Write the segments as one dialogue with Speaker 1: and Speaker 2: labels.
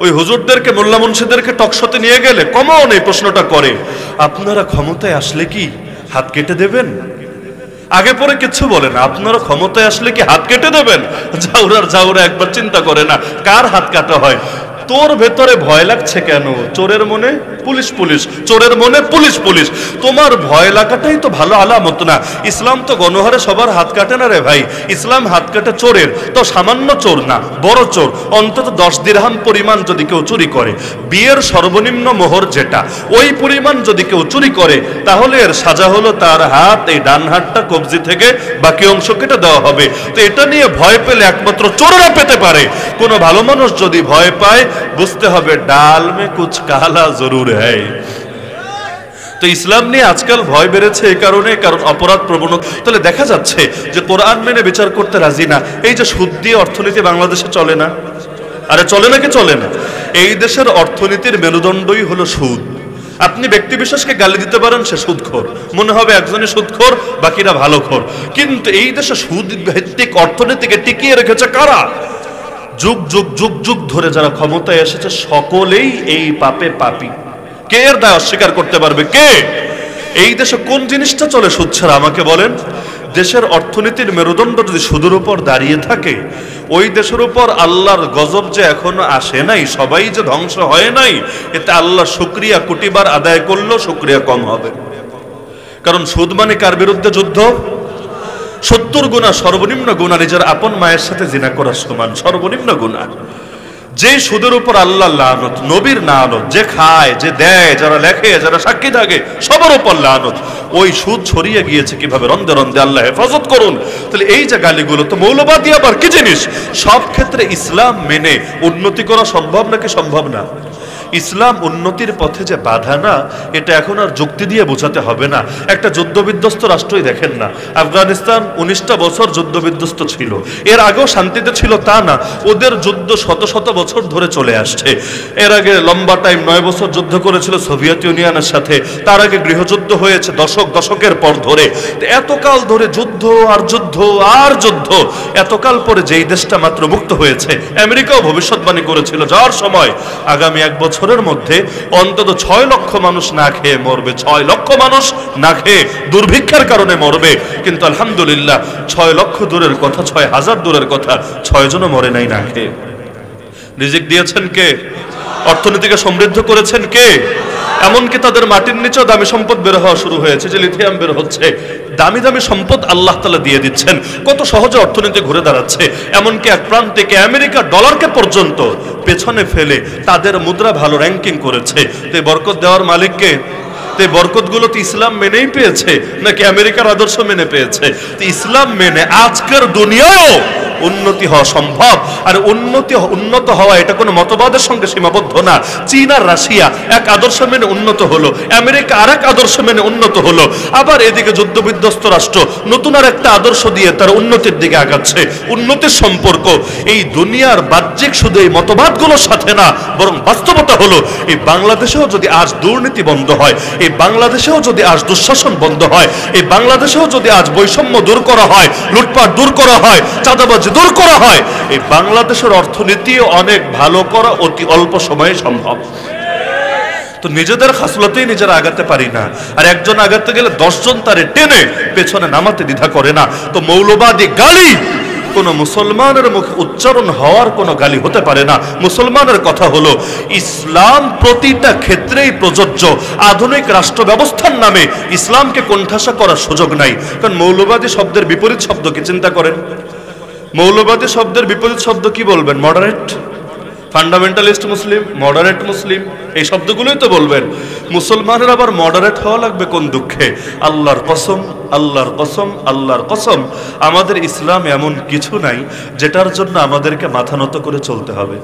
Speaker 1: ওই হুজুরদেরকে, মোল্লা মুন্সিদেরকে টকশোতে নিয়ে গেলে কমন এই প্রশ্নটা করে, আপনারা ক্ষমতায় আসলে কি হাত কেটে দেবেন? আগে পরে কিচ্ছু বলে না, আপনারা ক্ষমতায় আসলে কি হাত কেটে দেবেন? জাউরা একবার চিন্তা করে না কার হাত কাটা হয়। তোর ভেতরে ভয় লাগছে কেন? চোরের মনে পুলিশ পুলিশ, চোরের মনে পুলিশ পুলিশ। তোমার ভয় লাগাটাই তো ভালো আলামত না। ইসলাম তো গণহারে সবার হাত কাটে না রে ভাই। ইসলাম হাত কাটে চোরের, তো সামান্য চোর না, বড় চোর। অন্তত 10 দিরহাম পরিমাণ যদি কেউ চুরি করে, বিয়ের সর্বনিম্ন মোহর যেটা, ওই পরিমাণ যদি কেউ চুরি করে, তাহলে এর সাজা হলো তার হাত, এই ডান হাতটা কবজি থেকে বাকি অংশ কেটে দেওয়া হবে। তো এটা নিয়ে ভয় পেলে একমাত্র চোরেরা পেতে পারে। কোনো ভালো মানুষ যদি ভয় পায়, বুঝতে হবে ডাল মে কুছ কালা জরুর হ্যায়। তো ইসলাম নিয়ে আজকাল ভয় বেড়েছে এই কারণে, কারণ অপরাধ প্রবণ। তাহলে দেখা যাচ্ছে যে কোরআন মেনে বিচার করতে রাজি না। এই যে সুদ দিয়ে অর্থনীতি বাংলাদেশে চলে না, আরে চলে নাকি চলে না? এই দেশের অর্থনীতির মেরুদণ্ডই হলো সুদ। আপনি ব্যক্তি বিশেষকে গালি দিতে পারেন, সে সুদখোর, মনে হবে একজনই সুদখোর, বাকিরা ভালোখোর। কিন্তু এই দেশে সুদ ভিত্তিক অর্থনীতিকে টিকিয়ে রেখেছে কারা? যুগ যুগ যুগ যুগ ধরে যারা ক্ষমতায় এসেছে, সকলেই এই পাপে পাপী। কে এর দায় অস্বীকার করতে পারবে? কে? এই দেশে কোন জিনিসটা চলে সুদ ছাড়া? আমাকে বলেন। দেশের অর্থনীতির মেরুদণ্ড যদি সুদের উপর দাঁড়িয়ে থাকে, ওই দেশের উপর আল্লাহর গজব যে এখনো আসে নাই, সবাই যে ধ্বংস হয় নাই, এতে আল্লাহ শুকরিয়া কোটিবার আদায় করলেও শুকরিয়া কম হবে। কারণ সুদ মানে কার বিরুদ্ধে যুদ্ধ? 70 গুণা সর্বনিম্ন গুণা নিজের আপন মায়ের সাথে জিনা করার সমান, সর্বনিম্ন গুণা। যে সুদের উপর আল্লাহ লানত, নবীর লানত, যে খায়, যে দেয়, যারা লেখে, যারা সাক্ষী থাকে, সবার উপর লানত। ওই সুদ ছড়িয়ে গিয়েছে কিভাবে? রন্দে রন্দে। আল্লাহ হেফাজত করুন। তাহলে এই যে গালিগুলো, তো মৌলবাদী আবার কি জিনিস? সব ক্ষেত্রে ইসলাম মেনে উন্নতি করা সম্ভব নাকি সম্ভব না? ইসলাম উন্নতির পথে যে বাধা না, এটা এখন আর যুক্তি দিয়ে বোঝাতে হবে না। একটা যুদ্ধ বিধ্বস্ত রাষ্ট্রই দেখেন না, আফগানিস্তান 19টা বছর যুদ্ধ বিধ্বস্ত ছিল। এর আগেও শান্তিতে ছিল তা না, ওদের যুদ্ধ শত শত বছর ধরে চলে আসছে। এর আগে লম্বা টাইম 9 বছর যুদ্ধ করেছিল সোভিয়েত ইউনিয়নের সাথে। তার আগে গৃহযুদ্ধ হয়েছে দশকের পর ধরে। এতকাল ধরে যুদ্ধ আর যুদ্ধ আর যুদ্ধ। এতকাল পরে যেই দেশটা মাত্র মুক্ত হয়েছে, আমেরিকাও ভবিষ্যৎবাণী করেছিল যাওয়ার সময় আগামী 1 বছরের মধ্যে অন্তত 6 লক্ষ মানুষ না খেয়ে মরবে। 6 লক্ষ মানুষ না খেয়ে দুর্ভিক্ষের কারণে মরবে। কিন্তু আলহামদুলিল্লাহ 6 লক্ষ দূরের কথা, 6,000 দূরের কথা, 6 জনও মরে নাই না খেয়ে। রিজিক দিয়েছেন কে? অর্থনীতিকে সমৃদ্ধ করেছেন কে? এমনকি তাদের মাটির নিচেও দামি সম্পদ বের হওয়া শুরু হয়েছে, যে লিথিয়াম বের হচ্ছে। দামি দামি সম্পদ আল্লাহ তাআলা দিয়ে দিচ্ছেন। কত সহজে অর্থনীতি ঘুরে দাঁড়াচ্ছে। এমনকি এক প্রান্তিকে আমেরিকা ডলারকে পর্যন্ত পেছনে ফেলে তাদের মুদ্রা ভালো র্যাঙ্কিং করেছে। তো বরকত দেওয়ার মালিককে? তো বরকতগুলো তো ইসলাম মেনেই পেয়েছে নাকি আমেরিকার আদর্শ মেনে পেয়েছে? তো ইসলাম মেনে আজকের দুনিয়াও উন্নতি হওয়া সম্ভব। আর উন্নত হওয়া এটা কোনো মতবাদের সঙ্গে সীমাবদ্ধ না। চীন আর রাশিয়া এক আদর্শ মেনে উন্নত হলো, আমেরিকা আর এক আদর্শ মেনে উন্নত হলো। আবার এদিকে যুদ্ধ বিধ্বস্ত রাষ্ট্র নতুন আর একটা আদর্শ দিয়ে তার উন্নতির দিকে আগাচ্ছে। উন্নতির সম্পর্ক এই দুনিয়ার বাহ্যিক শুধু এই মতবাদগুলোর সাথে না, বরং বাস্তবতা হলো এই বাংলাদেশেও যদি আজ দুর্নীতি বন্ধ হয়, এই বাংলাদেশেও যদি আজ দুঃশাসন বন্ধ হয়, এই বাংলাদেশেও যদি আজ বৈষম্য দূর করা হয়, লুটপাট দূর করা হয়, চাঁদাবাজি দূর করা হয়, এই বাংলাদেশের অর্থনীতি অনেক ভালো করা অতি অল্প সময়ে সম্ভব। তো নিজেদের খাসলতেই নিজেরা আগাতে পারি না, আর একজন আগাতে গেলে 10 জন তারে টেনে পেছনে নামাতে দ্বিধা করে না। তো মৌলবাদী গালি কোন মুসলমানের মুখে উচ্চারণ হওয়ার কোনো গালি হতে পারে না। মুসলমানের কথা হলো ইসলাম প্রতিটা ক্ষেত্রেই প্রযোজ্য। আধুনিক রাষ্ট্র ব্যবস্থার নামে ইসলামকে কোণঠাসা করার সুযোগ নাই। কারণ মৌলবাদী শব্দের বিপরীত শব্দ কি চিন্তা করেন? মৌলবাদী শব্দের বিপরীত শব্দ কি বলবেন? মডারেট, ফান্ডামেন্টালিস্ট মুসলিম, মডারেট মুসলিম, এই শব্দগুলোই তো বলবেন। মুসলমানের আবার মডারেট হওয়া লাগবে কোন দুঃখে? আল্লাহর কসম, আল্লাহর কসম, আল্লাহর কসম, আমাদের ইসলাম এমন কিছু নাই যেটার জন্য আমাদেরকে মাথা নত করে চলতে হবে।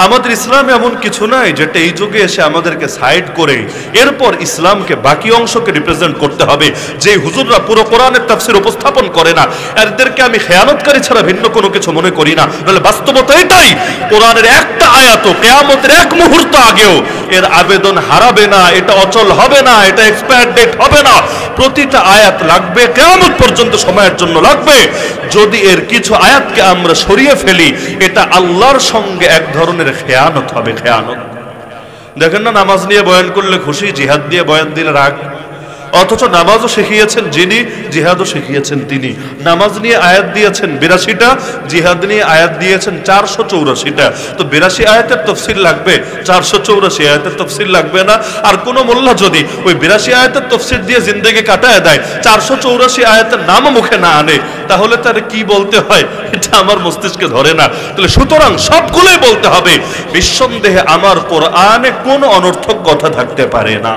Speaker 1: আমাদের ইসলাম এমন কিছু নাই যেটা এই যুগে এসে আমাদেরকে সাইড করে এরপর ইসলামকে বাকি অংশকে রিপ্রেজেন্ট করতে হবে। যে হুজুররা পুরো কোরআনের তাফসীর উপস্থাপন করে না, এদেরকে আমি খেয়ানতকারী ছাড়া ভিন্ন কোনো কিছু মনে করি না। নাহলে বাস্তবতা এটাই, কোরআনের একটা আয়াত কিয়ামতের এক মুহূর্ত আগেও এর আবেদন হারাবে না, এটা অচল হবে না, এটা এক্সপায়ার ডেট হবে না। প্রতিটা আয়াত লাগবে, কিয়ামত পর্যন্ত সময়ের জন্য লাগবে। যদি এর কিছু আয়াতকে আমরা সরিয়ে ফেলি, এটা আল্লাহর সঙ্গে এক ধরনের ধরনের খেয়ানত হবে, খেয়ানত। দেখেন না, নামাজ নিয়ে বয়ান করলে খুশি, জিহাদ দিয়ে বয়ান দিলে রাগ। অথচ নামাজও শিখিয়েছেন যিনি, জিহাদও শিখিয়েছেন তিনি। নামাজ নিয়ে আয়াত দিয়েছেন 82টা, জিহাদ নিয়ে আয়াত দিয়েছেন 484টা। তো 82 আয়াতের তফসিল লাগবে, 484 আয়াতের তফসিল লাগবে না। আর কোন মোল্লা যদি ওই 82 আয়াতের তফসিল দিয়ে জিন্দেগি কাটায় দেয়, 484 আয়াতের নামও মুখে না আনে, তাহলে তার কি বলতে হয় এটা আমার মস্তিষ্কে ধরে না। তাহলে সুতরাং সবগুলোই বলতে হবে। নিঃসন্দেহে আমার কোরআনে কোনো অনর্থক কথা থাকতে পারে না।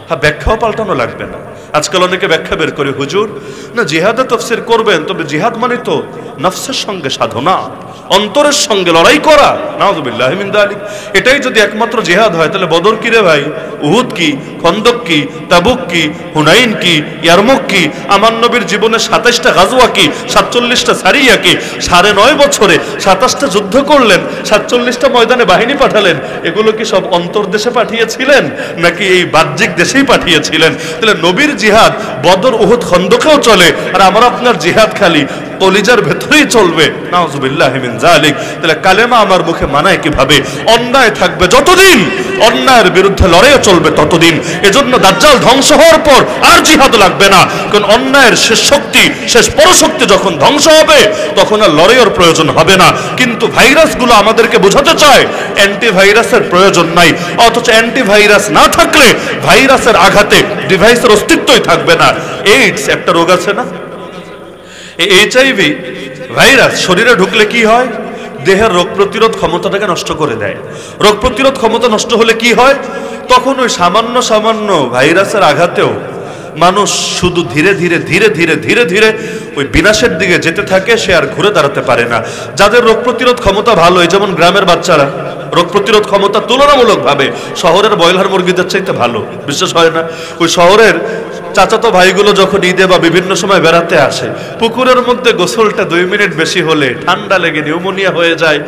Speaker 1: হ্যাঁ, ব্যাখ্যাও পাল্টানো লাগবে না। আজকাল অনেকে ব্যাখ্যা বের করে, হুজুর না জিহাদে তফসির করবেন, তবে জিহাদ মানে তো নফসের সঙ্গে সাধনা, অন্তরের সঙ্গে লড়াই করা। নাউযুবিল্লাহি মিন যালিক। এটাই যদি একমাত্র জিহাদ হয়, তাহলে বদর কি রে ভাই, উহুদ কি, খন্দক কি, তাবুক কি, হুনাইন কি, ইয়ারমুক কি, আমার নবীর জীবনে 27টা গাজওয়া কি, 47টা সারিয়া কি, 9.5 বছরে 27টা যুদ্ধ করলেন, 47টা ময়দানে বাহিনী পাঠালেন, এগুলো কি সব অন্তর্দেশে পাঠিয়েছিলেন নাকি এই বাহ্যিক দেশেই পাঠিয়েছিলেন? তাহলে নবীর জিহাদ বদর, উহুদ, খন্দকেও চলে, আর আমার আপনার জিহাদ খালি কলিজার ভেতরেই চলবে। নাউযুবিল্লাহি মিন যালিক। তাহলে কালেমা আমার মুখে মানায় কিভাবে? অন্যায় থাকবে যতদিন, অন্যায়ের বিরুদ্ধে লড়াইও চলবে ততদিন। এজন্য দাজ্জাল ধ্বংস হওয়ার পর আর জিহাদ লাগবে না, কারণ অন্যায়ের শেষ শক্তি, শেষ পরশক্তি যখন ধ্বংস হবে, তখন আর লড়াইয়ের প্রয়োজন হবে না। কিন্তু ভাইরাসগুলো আমাদেরকে বোঝাতে চায় অ্যান্টিভাইরাসের প্রয়োজন নাই। অথচ অ্যান্টিভাইরাস না থাকলে ভাইরাসের আঘাতে ডিভাইসের অস্তিত্বই থাকবে না। এইডস একটা রোগ আছে না, এই এইচআইভি ভাইরাস শরীরে ঢুকলে কি হয়? দেহের রোগ প্রতিরোধ ক্ষমতাটাকে নষ্ট করে দেয়। রোগ প্রতিরোধ ক্ষমতা নষ্ট হলে কি হয়? তখন ওই সামান্য সামান্য ভাইরাসের আঘাতেও মানুষ শুধু ধীরে ধীরে ধীরে ধীরে ধীরে ধীরে ওই বিনাশের দিকে যেতে থাকে, সে আর ঘুরে দাঁড়াতে পারে না। যাদের রোগ প্রতিরোধ ক্ষমতা ভালো, এই যেমন গ্রামের বাচ্চারা, রোগ প্রতিরোধ ক্ষমতা তুলনামূলকভাবে শহরের ব্রয়লার মুরগিদের চাইতে ভালো। বিশ্বাস হয় না? ওই শহরের চাচাতো ভাইগুলো যখন ঈদে বা বিভিন্ন সময় বেড়াতে আসে, পুকুরের মধ্যে গোসলটা 2 মিনিট বেশি হলে ঠান্ডা লেগে নিউমোনিয়া হয়ে যায়।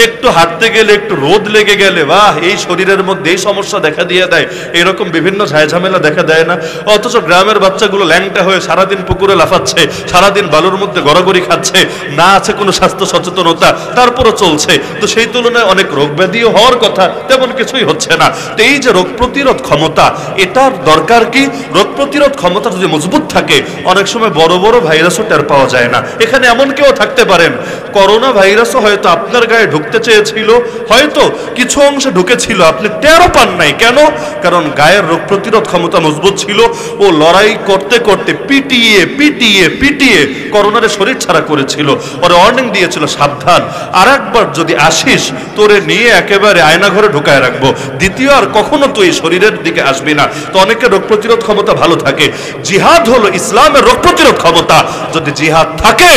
Speaker 1: একটু হাঁটতে গেলে, একটু রোদ লেগে গেলে, বাহ, এই শরীরের মধ্যে এই সমস্যা দেখা দিয়ে দেয়। এরকম বিভিন্ন ঝামেলা দেখা দেয় না? অথচ গ্রামের বাচ্চাগুলো ল্যাংটা হয়ে সারাদিন পুকুরে লাফাচ্ছে, সারাদিন বালুর মধ্যে গড়াগড়ি খাচ্ছে, না আছে কোনো স্বাস্থ্য সচেতনতা, তারপরও চলছে। তো সেই তুলনায় অনেক রোগ ব্যাধিও হওয়ার কথা, তেমন কিছুই হচ্ছে না। তো এই যে রোগ প্রতিরোধ ক্ষমতা, এটার দরকার কি? রোগ প্রতিরোধ ক্ষমতা যদি মজবুত থাকে, অনেক সময় বড় বড় ভাইরাসও টের পাওয়া যায় না। এখানে এমন কেউ থাকতে পারেন, করোনা ভাইরাসও হয়তো আপনার গায়ে ঢুকতে চেয়েছিল, হয়তো কিছু অংশে ঢুকেছিল, আপনি টেরও পান নাই। কেন? কারণ গায়ের রোগ প্রতিরোধ ক্ষমতা মজবুত ছিল। ও লড়াই করতে করতে পিটিয়ে পিটিয়ে পিটিয়ে করোনারে শরীর ছাড়া করেছিল। ওরা ওয়ার্নিং দিয়েছিল, সাবধান, আর একবার যদি আসিস, তোরে নিয়ে একেবারে আয়নাঘরে ঢুকায় রাখবো, দ্বিতীয় আর কখনো তুই শরীরের দিকে আসবি না। তো অনেকের রোগ প্রতিরোধ ক্ষমতা ভালো থাকে। জিহাদ হলো ইসলামের রোগ প্রতিরোধ ক্ষমতা। যদি জিহাদ থাকে,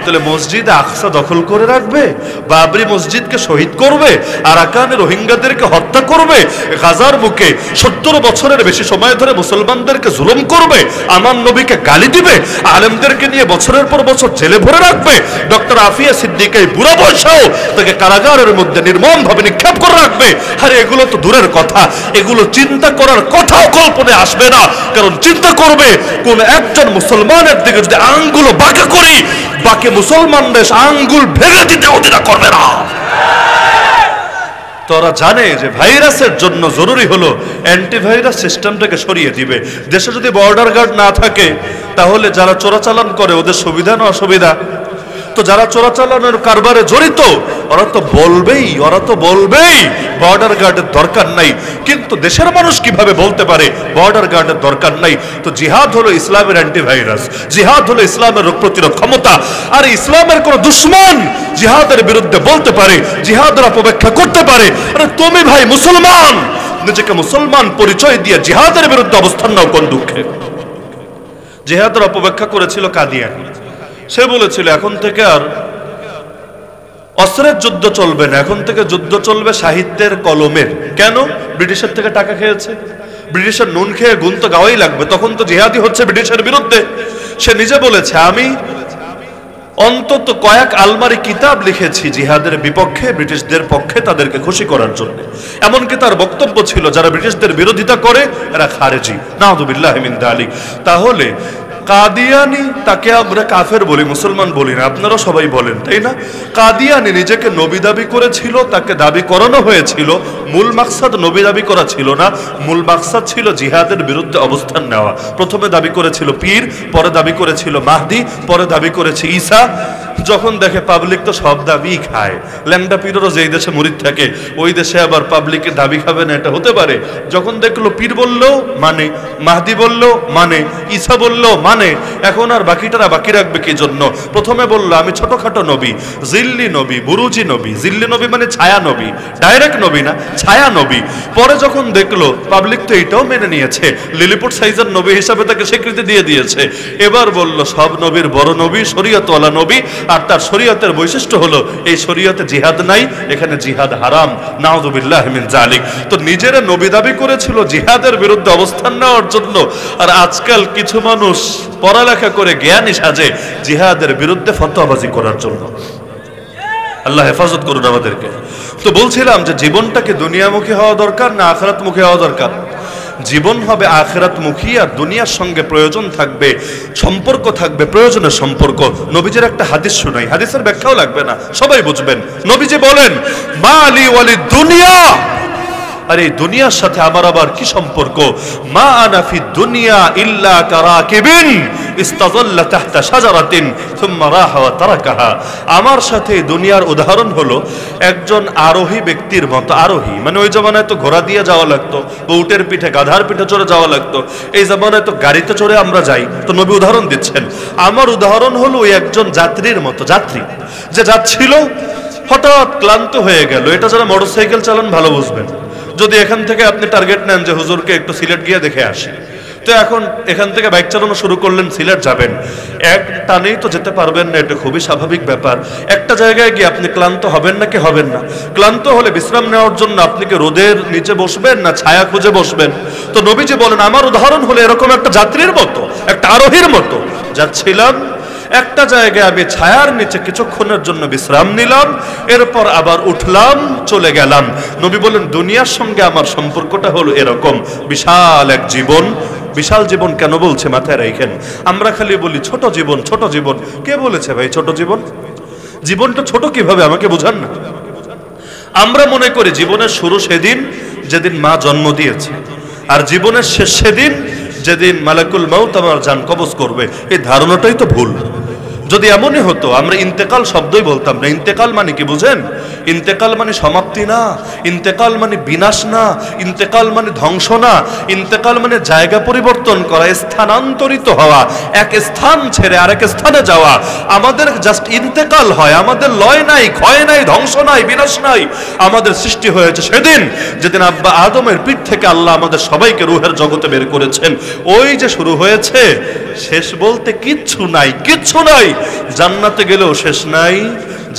Speaker 1: তাহলে মসজিদ আকসা দখল করে রাখবে, বাবরি মসজিদকে শহীদ করবে, আরাকানে রোহিঙ্গাদেরকে হত্যা করবে, গাজার বুকে 70 বছরের বেশি সময় ধরে মুসলমানদেরকে জুলুম করবে, আমার নবীকে গালি দিবে, আলেমদেরকে নিয়ে বছরের পর বছর জেলে ভরে রাখবে, ডক্টর আফিয়া সিদ্দিকা এই বুড়া বয়সেও তাকে কারাগারের মধ্যে নির্মমভাবে নিক্ষেপ করে রাখবে। আরে এগুলো তো দূরের কথা, এগুলো চিন্তা করার কথাও কল্পনায় আসবে না। কারণ চিন্তা করবে, কোন একজন মুসলমানের দিকে যদি আঙ্গুল বাঁকা করি, বাকি মুসলমানদের আঙ্গুল ভেঙে দিতে ওদিনা করবে না। তোরা জানে যে ভাইরাসের জন্য জরুরি হলো অ্যান্টিভাইরাস সিস্টেমটাকে সরিয়ে দিবে। দেশে যদি বর্ডার গার্ড না থাকে, তাহলে যারা চোরাচালান করে ওদের সুবিধা না অসুবিধা? তো যারা চোরাচালানের কারবারে জড়িত, ওরা তো বলবেই বর্ডার গার্ডের দরকার নাই। কিন্তু দেশের মানুষ কিভাবে বলতে পারে বর্ডার গার্ডের দরকার নাই? তো জিহাদ হলো ইসলামের অ্যান্টিভাইরাস, জিহাদ হলো ইসলামের রোগ প্রতিরোধ ক্ষমতা। আর ইসলামের কোন দুশ্মন জিহাদের বিরুদ্ধে বলতে পারে, জিহাদের অপব্যাখ্যা করতে পারে, আরে তুমি ভাই মুসলমান, নিজেকে মুসলমান পরিচয় দিয়ে জিহাদের বিরুদ্ধে অবস্থান নাও, কোন দুঃখে? জিহাদের অপব্যাখ্যা করেছিল কাদিয়ানী। সে বলেছিল এখন থেকে আর অস্ত্রের যুদ্ধ চলবে না, এখন থেকে যুদ্ধ চলবে সাহিত্যের, কলমের। কেন? ব্রিটিশের থেকে টাকা খেয়েছে, ব্রিটিশের নুন খেয়ে গুণ তো গাওয়াই লাগবে। তখন তো জিহাদি হচ্ছে ব্রিটিশের বিরুদ্ধে। সে নিজে বলেছে, আমি অন্তত কয়েক আলমারি কিতাব লিখেছি জিহাদের বিপক্ষে, ব্রিটিশদের পক্ষে, তাদেরকে খুশি করার জন্য। এমনকি তার বক্তব্য ছিল, যারা ব্রিটিশদের বিরোধিতা করে এরা খারেজি। নাউযুবিল্লাহি মিন যালিক। তাহলে কাদিয়ানি তাকে আমরা কাফের বলি, মুসলমান বলি না, আপনারা সবাই বলেন তাই না? কাদিয়ানি নিজেকে নবী দাবি করেছিল, তাকে দাবি করানো হয়েছিল। মূল মাকসাদ নবী দাবি করা ছিল না, মূল মাকসাদ ছিল জিহাদের বিরুদ্ধে অবস্থান নেওয়া। প্রথমে দাবি করেছিল পীর, পরে দাবি করেছিল মাহদি, পরে দাবি করেছে ঈসা। যখন দেখে পাবলিক তো সব দাবি খায়, ল্যাংডা পীরেরও যেই দেশে মুরিদ থাকে ওই দেশে আবার পাবলিকের দাবি খাবে না, এটা হতে পারে। যখন দেখলো পীর বললো মানে, মাহদি বললো মানে, ঈসা বললো মানে, এখন আর বাকিটারা বাকি রাখবে কি জন্য? প্রথমে বললো আমি ছোটখাটো নবী, জিল্লি নবী, বুরুজি নবী। জিল্লি নবী মানে ছায়া নবী, ডাইরেক্ট নবী না, ছায়া নবী। পরে যখন দেখলো পাবলিক তো এটাও মেনে নিয়েছে, লিলিপুট সাইজের নবী হিসাবে তাকে স্বীকৃতি দিয়ে দিয়েছে, এবার বললো সব নবীর বড় নবী, শরীয়তওয়ালা নবী। আর তার শরীয়তের বৈশিষ্ট্য হলো এই শরীয়তে জিহাদ নাই, এখানে জিহাদ হারাম, নাউযুবিল্লাহ মিন যালিক। তো নিজেরা নবী দাবি করেছিল জিহাদের বিরুদ্ধে অবস্থান নেওয়ার জন্য, আর আজকাল কিছু মানুষ পড়ালেখা করে জ্ঞানী সাজে জিহাদের বিরুদ্ধে ফতোয়াবাজি করার জন্য। আল্লাহ হেফাজত করুন আমাদেরকে। তো বলছিলাম যে জীবনটাকে দুনিয়ামুখী হওয়া দরকার না আখিরাতমুখী হওয়া দরকার? জীবন হবে আখিরাতমুখী, আর দুনিয়ার সঙ্গে প্রয়োজন থাকবে, সম্পর্ক থাকবে, প্রয়োজনের সম্পর্ক। নবীজির একটা হাদিস শুনাই, হাদিসের ব্যাখ্যাও লাগবে না, সবাই বুঝবেন। নবীজি বলেন মা আলি ওয়ালি দুনিয়া, আর এই দুনিয়ার সাথে আমার আবার কি সম্পর্ক? মা আনা ফি দুনিয়া ইল্লা কারাকিবিন ইস্তাযাল্লা তাহতা শাজারাতিন সুম্মা রাহা ওয়া তারাকাহা। আমার সাথে দুনিয়ার উদাহরণ হলো একজন আরোহী ব্যক্তির মতো। আরোহী মানে ওই জামানায় তো ঘোড়া দিয়ে যাওয়া লাগতো, উটের পিঠে, গাধার পিঠে চড়ে যাওয়া লাগতো। এই জামানায় তো গাড়িতে চড়ে আমরা যাই। তো নবী উদাহরণ দিচ্ছেন, আমার উদাহরণ হলো ওই একজন যাত্রীর মতো। যাত্রী যে যাচ্ছিল, হঠাৎ ক্লান্ত হয়ে গেল। এটা যারা মোটরসাইকেল চালান ভালো বুঝবেন। যদি এখান থেকে আপনি টার্গেট নেন যে হুজুরকে একটু সিলেট গিয়ে দেখে আসি, তো এখন এখান থেকে বাইক চালানো শুরু করলেন, সিলেট যাবেন, এক টানেই তো যেতে পারবেন না, এটা খুবই স্বাভাবিক ব্যাপার। একটা জায়গায় গিয়ে আপনি ক্লান্ত হবেন না কি হবেন না? ক্লান্ত হলে বিশ্রাম নেওয়ার জন্য আপনি কি রোদের নিচে বসবেন না ছায়া খুঁজে বসবেন? তো নবীজি বলেন আমার উদাহরণ হলো এরকম একটা যাত্রীর মতো, একটা আরোহীর মতো। যাচ্ছিলাম একটা জায়গায়, আমি ছায়ার নিচে কিছুক্ষণের জন্য বিশ্রাম নিলাম, এরপর আবার উঠলাম, চলে গেলাম। নবী বলেন দুনিয়ার সঙ্গে আমার সম্পর্কটা হলো এরকম, বিশাল এক জীবন। বিশাল জীবন কেন বলছে মাথায় রাখেন। আমরা খালি বলি ছোট জীবন, ছোট জীবন। কে বলেছে ভাই ছোট জীবন? জীবনটা ছোট কিভাবে আমাকে বোঝান না। আমরা মনে করি জীবনের শুরু সেদিন যেদিন মা জন্ম দিয়েছে, আর জীবনের শেষ সেদিন যেদিন মালাকুল মাউত আমার জান কবজ করবে। এই ধারণাটাই তো ভুল। যদি এমনই হতো আমরা ইন্তেকাল শব্দই বলতাম না। ইন্তেকাল মানে কি বুঝেন? ইন্তেকাল মানে সমাপ্তি না, ইন্তেকাল মানে বিনাশ না, ইন্তেকাল মানে ধ্বংস না, ইন্তেকাল মানে জায়গা পরিবর্তন করা, স্থানান্তরিত হওয়া, এক স্থান ছেড়ে আরেক স্থানে যাওয়া। আমাদের জাস্ট ইন্তেকাল হয়, আমাদের লয় নাই, ক্ষয় নাই, ধ্বংস নাই, বিনাশ নাই। আমাদের সৃষ্টি হয়েছে সেদিন যেদিন আব্বা আদমের পিঠ থেকে আল্লাহ আমাদের সবাইকে রুহের জগতে বের করেছেন। ওই যে শুরু হয়েছে, শেষ বলতে কিচ্ছু নাই, কিচ্ছু নাই। জান্নাতে গেলেও শেষ নাই,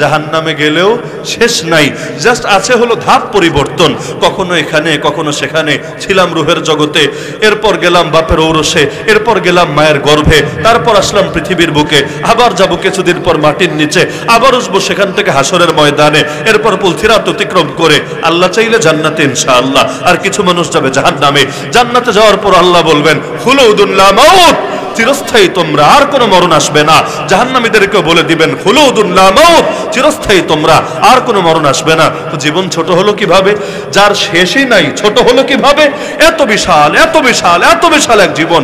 Speaker 1: জাহান্নামে গেলেও শেষ নাই, জাস্ট আছে হলো ধাপ পরিবর্তন। কখনো এখানে কখনো সেখানে ছিলাম রুহের জগতে, এরপর গেলাম বাপের ঔরসে, এরপর গেলাম মায়ের গর্ভে, তারপর আসলাম পৃথিবীর বুকে, আবার যাব কিছুদিন পর মাটির নিচে, আবার আসবো সেখান থেকে হাসরের ময়দানে, এরপর পুলসিরাত অতিক্রম করে আল্লাহ চাইলে জান্নাতে ইনশাআল্লাহ। আর কিছু মানুষ যাবে জাহান্নামে। জান্নাতে যাওয়ার পর আল্লাহ বলবেন খুলুদুন লা মাউত, চিরস্থায়ী তোমরা, আর কোনো মরণ আসবে না। জাহান্নামীদেরকে বলে দিবেন খুলুদুন লা মাউত, চিরস্থায়ী তোমরা, আর কোনো মরণ আসবে না। তো জীবন ছোট হলো কিভাবে? যার শেষই নাই ছোট হলো কিভাবে? এত বিশাল, এত বিশাল, এত বিশাল এক জীবন,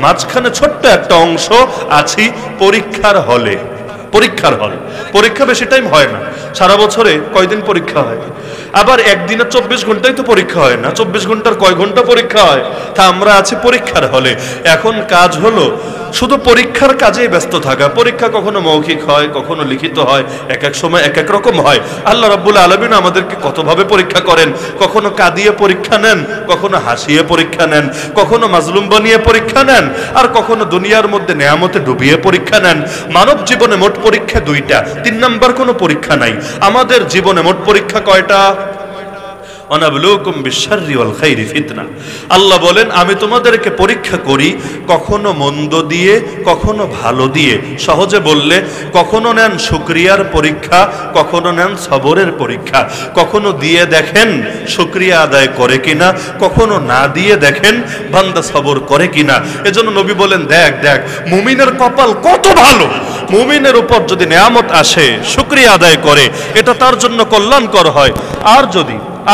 Speaker 1: মাঝখানে ছোট্ট একটা অংশ আছি পরীক্ষার হলে। পরীক্ষার হল, পরীক্ষা বেশি টাইম হয় না। সারা বছরে কয়দিন পরীক্ষা হয়? আবার একদিনে 24 ঘন্টাই তো পরীক্ষা হয় না। 24 ঘন্টার কয় ঘন্টা পরীক্ষা হয়? তা আমরা আছি পরীক্ষার হলে। এখন কাজ হলো শুধু পরীক্ষার কাজেই ব্যস্ত থাকা। পরীক্ষা কখনো মৌখিক হয়, কখনো লিখিত হয়, এক এক সময় এক এক রকম হয়। আল্লাহ রাব্বুল আলামিন আমাদেরকে কতভাবে পরীক্ষা করেন। কখনো কাঁদিয়ে পরীক্ষা নেন, কখনো হাসিয়ে পরীক্ষা নেন, কখনো মাজলুম বানিয়ে পরীক্ষা নেন, আর কখনো দুনিয়ার মধ্যে নেয়ামতে ডুবিয়ে পরীক্ষা নেন। মানব জীবনে মোট পরীক্ষা দুইটা, 3 নাম্বার কোনো পরীক্ষা নাই। আমাদের জীবনে মোট পরীক্ষা কয়টা? ওয়ানাবলুকুম বিশ-শাররি ওয়াল খাইরি ফিতনা। আল্লাহ বলেন আমি তোমাদেরকে পরীক্ষা করি কখনো মন্দ দিয়ে কখনো ভালো দিয়ে। সহজে বললে কখনো নেন শুকরিয়ার পরীক্ষা, কখনো নেন সবরের পরীক্ষা। কখনো দিয়ে দেখেন শুকরিয়া আদায় করে কিনা, কখনো না দিয়ে দেখেন বান্দা সবর করে কিনা। এজন্য নবী বলেন দেখ দেখ মুমিনের কপাল কত ভালো, মুমিনের উপর যদি নেয়ামত আসে শুকরিয়া আদায় করে এটা তার জন্য কল্যাণকর হয়।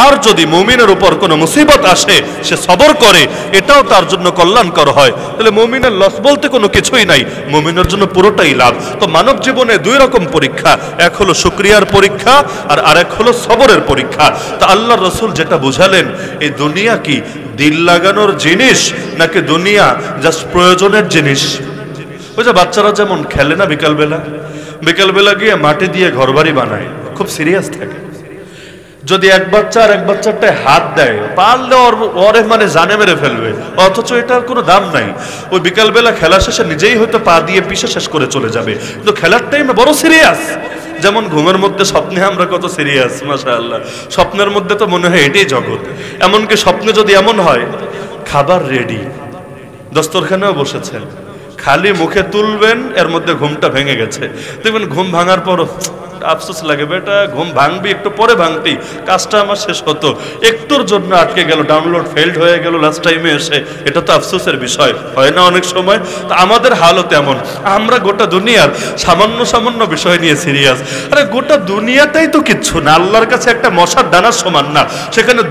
Speaker 1: আর যদি মুমিনের উপর কোনো মুসিবত আসে সে সবর করে এটাও তার জন্য কল্যাণকর হয়। তাহলে মুমিনের লস বলতে কোনো কিছুই নাই, মুমিনের জন্য পুরোটাই লাভ। তো মানব জীবনে দুই রকম পরীক্ষা, এক হলো শুকরিয়ার পরীক্ষা আর আরেক হলো সবরের পরীক্ষা। তা আল্লাহর রাসূল যেটা বুঝালেন এই দুনিয়া কি দিল লাগানোর জিনিস নাকি দুনিয়া জাস্ট প্রয়োজনের জিনিস। ওই যে বাচ্চারা যেমন খেলে না বিকালবেলা গিয়ে মাটি দিয়ে ঘরবাড়ি বানায়, খুব সিরিয়াস থাকে। যদি এক বাচ্চা আর এক বাচ্চাটায় হাত দেয় পারলে ওরে মানে জানে মেরে ফেলবে, অথচ এটার কোনো দাম নাই। ওই বিকালবেলা খেলা শেষে নিজেই হয়তো পা দিয়ে পিষে শেষ করে চলে যাবে, কিন্তু খেলার টাইমে বড় সিরিয়াস। যেমন ঘুমের মধ্যে স্বপ্নে আমরা কত সিরিয়াস, মাশাআল্লাহ। স্বপ্নের মধ্যে তো মনে হয় এটাই জগৎ। এমনকি স্বপ্নে যদি এমন হয় খাবার রেডি, দস্তরখানেও বসেছেন, খালি মুখে তুলবেন এর মধ্যে ঘুমটা ভেঙে গেছে। দেখবেন ঘুম ভাঙার পর আফসোস লাগে, বেটা ঘুম ভাঙবি একটু পরে ভাঙতি, কাজটা আমার শেষ হতো, একটুর জন্য আটকে গেল, ডাউনলোড ফেল্ড হয়ে গেল লাস্ট টাইমে এসে, এটা তো আফসোসের বিষয়, হয় না অনেক সময়? তো আমাদের হালও তেমন, আমরা গোটা দুনিয়ার সামান্য বিষয় নিয়ে সিরিয়াস। আরে গোটা দুনিয়াটাই তো কিচ্ছু না, আল্লাহর কাছে একটা মশার দানার সমান না। সেখানে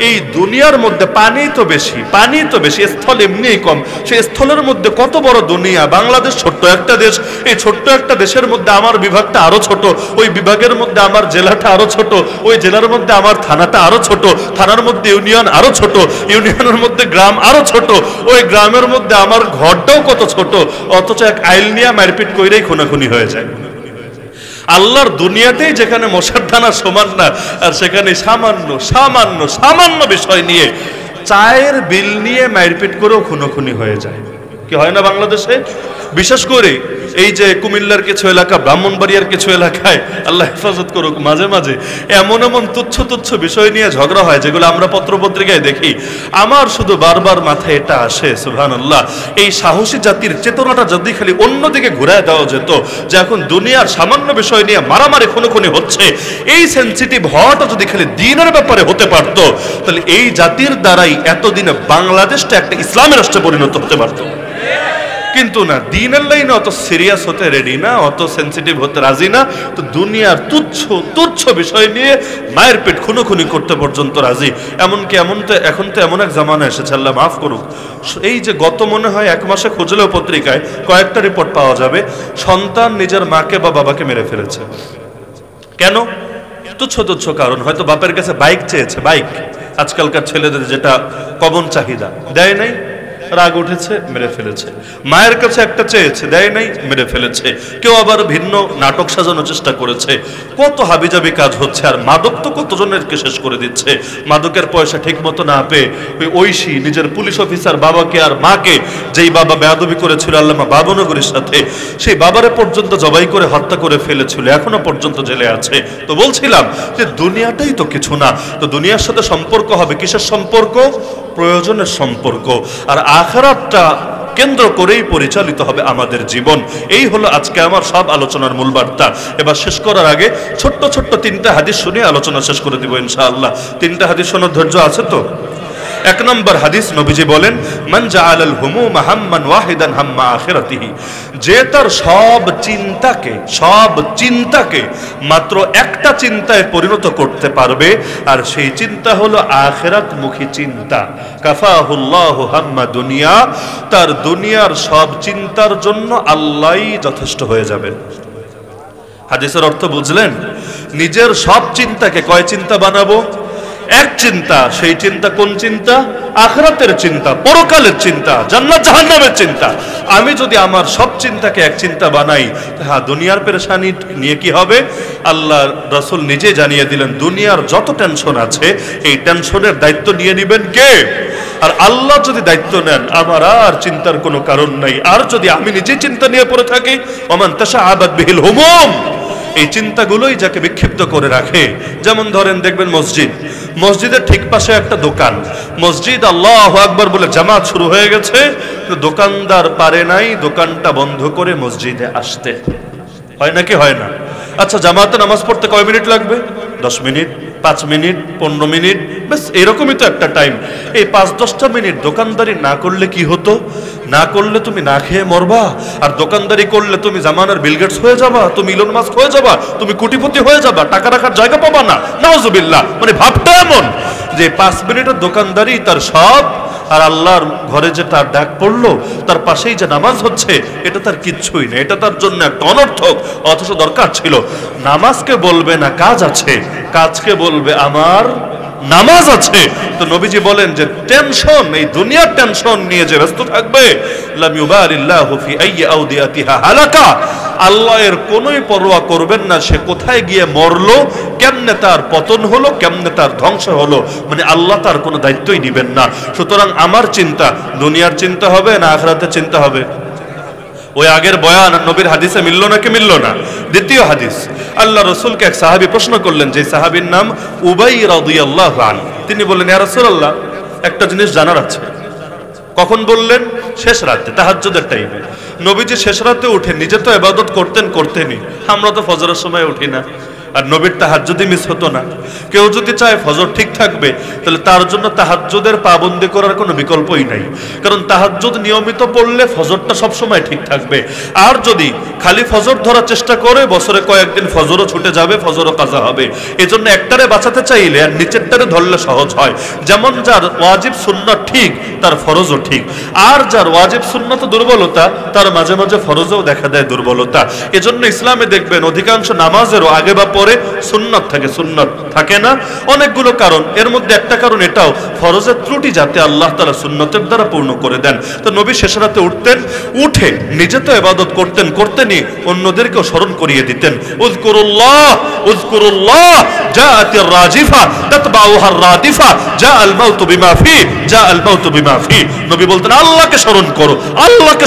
Speaker 1: এই দুনিয়ার মধ্যে পানি তো বেশি, স্থল এমনিই কম। সেই স্থলের মধ্যে কত বড় দুনিয়া। বাংলাদেশ ছোট্ট একটা দেশ, এই ছোট্ট একটা দেশের মধ্যে আমার বিভাগটা আরো ছোট, ওই বিভাগের মধ্যে আমার জেলাটা আরো ছোট, ওই জেলার মধ্যে আমার থানাটা আরো ছোট, থানার মধ্যে ইউনিয়ন আরো ছোট, ইউনিয়নের মধ্যে গ্রাম আরো ছোট, ওই গ্রামের মধ্যে আমার ঘরটাও কত ছোট, অথচ এক আইল নিয়ে মারপিট কইরেই খুনাখুনি হয়ে যায়। আল্লাহর দুনিয়াতেই যেখানে মশার দানা সমান না, আর সেখানে সামান্য বিষয় নিয়ে চায়ের বিল নিয়ে মারপিট করেও খুনোখুনি হয়ে যায়। কি হয় না বাংলাদেশে? বিশেষ করে এই যে কুমিল্লার কিছু এলাকা, ব্রাহ্মণবাড়িয়ার কিছু এলাকায়, আল্লাহ হেফাজত করুক, মাঝে মাঝে এমন তুচ্ছ বিষয় নিয়ে ঝগড়া হয় যেগুলো আমরা পত্রপত্রিকায় দেখি। আমার শুধু বারবার মাথায় এটা আসে, সুবহানাল্লাহ, এই সাহসী জাতির চেতনাটা যদি খালি অন্যদিকে ঘুরায় দেওয়া যেত, যে এখন দুনিয়ার সামান্য বিষয় নিয়ে মারামারি খুনোখুনি হচ্ছে, এই সেন্সিটিভ হওয়াটা যদি খালি দ্বীনের ব্যাপারে হতে পারত, তাহলে এই জাতির দ্বারাই এতদিনে বাংলাদেশটা একটা ইসলামের রাষ্ট্রে পরিণত হতে পারত। কিন্তু না, দ্বীনের লাইনে অত সিরিয়াস হতে রেডি না, অত সেন্সিটিভ হতে রাজি না। তো দুনিয়ার তুচ্ছ বিষয় নিয়ে মায়ের পেট খুনোখুনি করতে পর্যন্ত রাজি। এমনকি এখন তো এমন এক জামানা এসেছে, আল্লাহ মাফ করুক, এই যে গত মনে হয় 1 মাসে খুঁজলেও পত্রিকায় কয়েকটা রিপোর্ট পাওয়া যাবে, সন্তান নিজের মাকে বা বাবাকে মেরে ফেলেছে। কেন? তুচ্ছ কারণ, হয়তো বাপের কাছে বাইক চেয়েছে, বাইক আজকালকার ছেলেদের যেটা কমন চাহিদা, দেয় নাই, রাগ উঠেছে, মেরে ফেলেছে। মায়ের কাছে একটা চেয়েছে, দেয় নাই, মেরে ফেলেছে। কেউ আবার ভিন্ন নাটক সাজানোর চেষ্টা করেছে। কত হাবিজাবি কাজ হচ্ছে। আর মাদক তো কতজনেরকে শেষ করে দিচ্ছে। মাদকের পয়সা ঠিক মতো না পেয়ে ওই ঐশী নিজের পুলিশ অফিসার বাবাকে আর মাকে, যেই বাবা বেয়াদবি করেছিল আল্লামা বাবনগরীর সাথে, সেই বাবারে পর্যন্ত জবাই করে হত্যা করে ফেলেছিল, এখনো পর্যন্ত জেলে আছে। তো বলছিলাম যে দুনিয়াটাই তো কিছু না। তো দুনিয়ার সাথে সম্পর্ক হবে কিসের সম্পর্ক? প্রয়োজনের সম্পর্ক। আর আখিরাতটা কেন্দ্র করেই পরিচালিত হবে আমাদের জীবন। এই হলো আজকে আমার সব আলোচনার মূল বার্তা। এবার শেষ করার আগে ছোট্ট 3টা হাদিস শুনে আলোচনা শেষ করে দিব ইনশাআল্লাহ। 3টা হাদিস শোনার ধৈর্য আছে তো? 1 নম্বর হাদিস, নবীজি বলেন, মান জাআলাল হুমুমা হাম্মান ওয়াহিদান হাম্মা আখিরাতিহি, যে তার সব চিন্তাকে মাত্র একটা চিন্তায় পরিণত করতে পারবে, আর সেই চিন্তা হলো আখিরাতমুখী চিন্তা, কাফাহুল্লাহু হাম্মা দুনিয়া, তার দুনিয়ার সব চিন্তার জন্য আল্লাহই যথেষ্ট হয়ে যাবেন। হাদিসের অর্থ বুঝলেন? নিজের সব চিন্তাকে কয় চিন্তা বানাবো? এক চিন্তা। সেই চিন্তা কোন চিন্তা? আখিরাতের চিন্তা, পরকালের চিন্তা, জান্নাত জাহান্নামের চিন্তা। আমি যদি আমার সব চিন্তাকে এক চিন্তা বানাই, হ্যাঁ, দুনিয়ার পেরেশানি নিয়ে কি হবে? আল্লাহ রাসূল নিজে জানিয়ে দিলেন, দুনিয়ার যত টেনশন আছে এই টেনশনের দায়িত্ব নিয়ে নেবেন কে? আর আল্লাহ যদি দায়িত্ব নেন, আমার আর চিন্তার কোনো কারণ নাই। আর যদি আমি নিজে চিন্তা নিয়ে পড়ে থাকি, ওমান তাশাআবাত বিহিল হুমুম, এই চিন্তাগুলোই যাকে বিক্ষিপ্ত করে রাখে। যেমন ধরেন দেখবেন মসজিদের ঠিক পাশে একটা দোকান, মসজিদ আল্লাহু আকবার বলে জামাত শুরু হয়ে গেছে, দোকানদার পারে নাই দোকানটা বন্ধ করে মসজিদে আসতে। হয় নাকি হয় না? আচ্ছা, জামাতে নামাজ পড়তে কয় মিনিট লাগবে? 10 মিনিট, 5 মিনিট, 15 মিনিট, বেশ এরকমই তো একটা টাইম। এই 5-10টা মিনিট দোকানদারি না করলে কি হতো? না করলে তুমি না খেয়ে মরবা, আর দোকানদারি করলে তুমি জামানার বিল গেটস হয়ে যাবা, তুমি ইলন মাস্ক হয়ে যাবা, তুমি কোটিপতি হয়ে যাবা, টাকা রাখার জায়গা পাবা না। নাউজুবিল্লাহ। মানে ভাবটা এমন যে 5 মিনিটের দোকানদারি তার সব, আর আল্লাহর ঘরে যে তার ডাক পড়লো, তার পাশেই যে নামাজ হচ্ছে, এটা তার কিচ্ছুই না, এটা তার জন্য একটা অনর্থক। অথচ দরকার ছিল নামাজকে বলবে না কাজ আছে, কাজকে বলবে আমার নামাজ আছে। তো নবীজি বলেন যে টেনশন, এই দুনিয়ার টেনশন নিয়ে যে ব্যস্ত থাকবে, লাম ইউবালিল্লাহু ফি আইয়ি আউদিয়াতিহা হালাকা, আল্লাহ এর কোনোই পরোয়া করবেন না সে কোথায় গিয়ে মরলো, কেমনে তার পতন হলো, কেমনে তার ধ্বংস হলো, মানে আল্লাহ তার কোনো দায়িত্বই নিবেন না। সুতরাং আমার চিন্তা দুনিয়ার চিন্তা হবে না আখিরাতের চিন্তা হবে? ওই আগের বয়ান আর নবীর হাদিসে মিললো নাকি মিললো না? দ্বিতীয় হাদিস, আল্লাহ রসুলকে এক সাহাবী প্রশ্ন করলেন, যে সাহাবীর নাম উবাই রাদিয়াল্লাহু আনহু। তিনি বললেন, ইয়া রাসূলুল্লাহ, একটা জিনিস জানার আছে। কখন বললেন? শেষ রাতে, তাহাজ্জুদের টাইমে। নবীজি শেষ রাতে উঠে নিজে তো ইবাদত করতেনই, আমরা তো ফজরের সময় উঠি না, আর নবীর তাহাজ্জুদই মিস হতো না। কেউ যদি চায় ফজর ঠিক থাকবে, তাহলে তার জন্য তাহাজ্জুদের পাবন্দি করার কোনো বিকল্পই নাই, কারণ তাহাজ্জুদ নিয়মিত পড়লে ফজরটা সবসময় ঠিক থাকবে। আর যদি খালি ফজর ধরার চেষ্টা করে, বছরে কয়েকদিন ফজরও ছুটে যাবে, ফজরও কাজা হবে। এজন্য একটারে বাঁচাতে চাইলে আর নিচেরটারে ধরলে সহজ হয়। যেমন যার ওয়াজিব সুন্নাত ঠিক, তার ফরজও ঠিক, আর যার ওয়াজিব সুন্নাত দুর্বলতা, তার মাঝে মাঝে ফরজও দেখা দেয় দুর্বলতা। এজন্য ইসলামে দেখবেন অধিকাংশ নামাজেরও আগে বা পরে সুন্নাত থাকে না। অনেকগুলো কারণ, এর মধ্যে একটা কারণ এটাও, ফরজের ত্রুটি যাতে আল্লাহ তাআলা সুন্নতের দ্বারা পূর্ণ করে দেন। তো নবী শেষ রাতে উঠতেন, উঠে নিজে তো ইবাদত করতেনই, অন্যদেরকেও স্মরণ করিয়ে দিতেন। উযকুরুল্লাহ জাআতির রাজিফা তাতবাউহার রাদিফা জাআল মাউতু বিমা ফি। নবী বলতেন, আল্লাহকে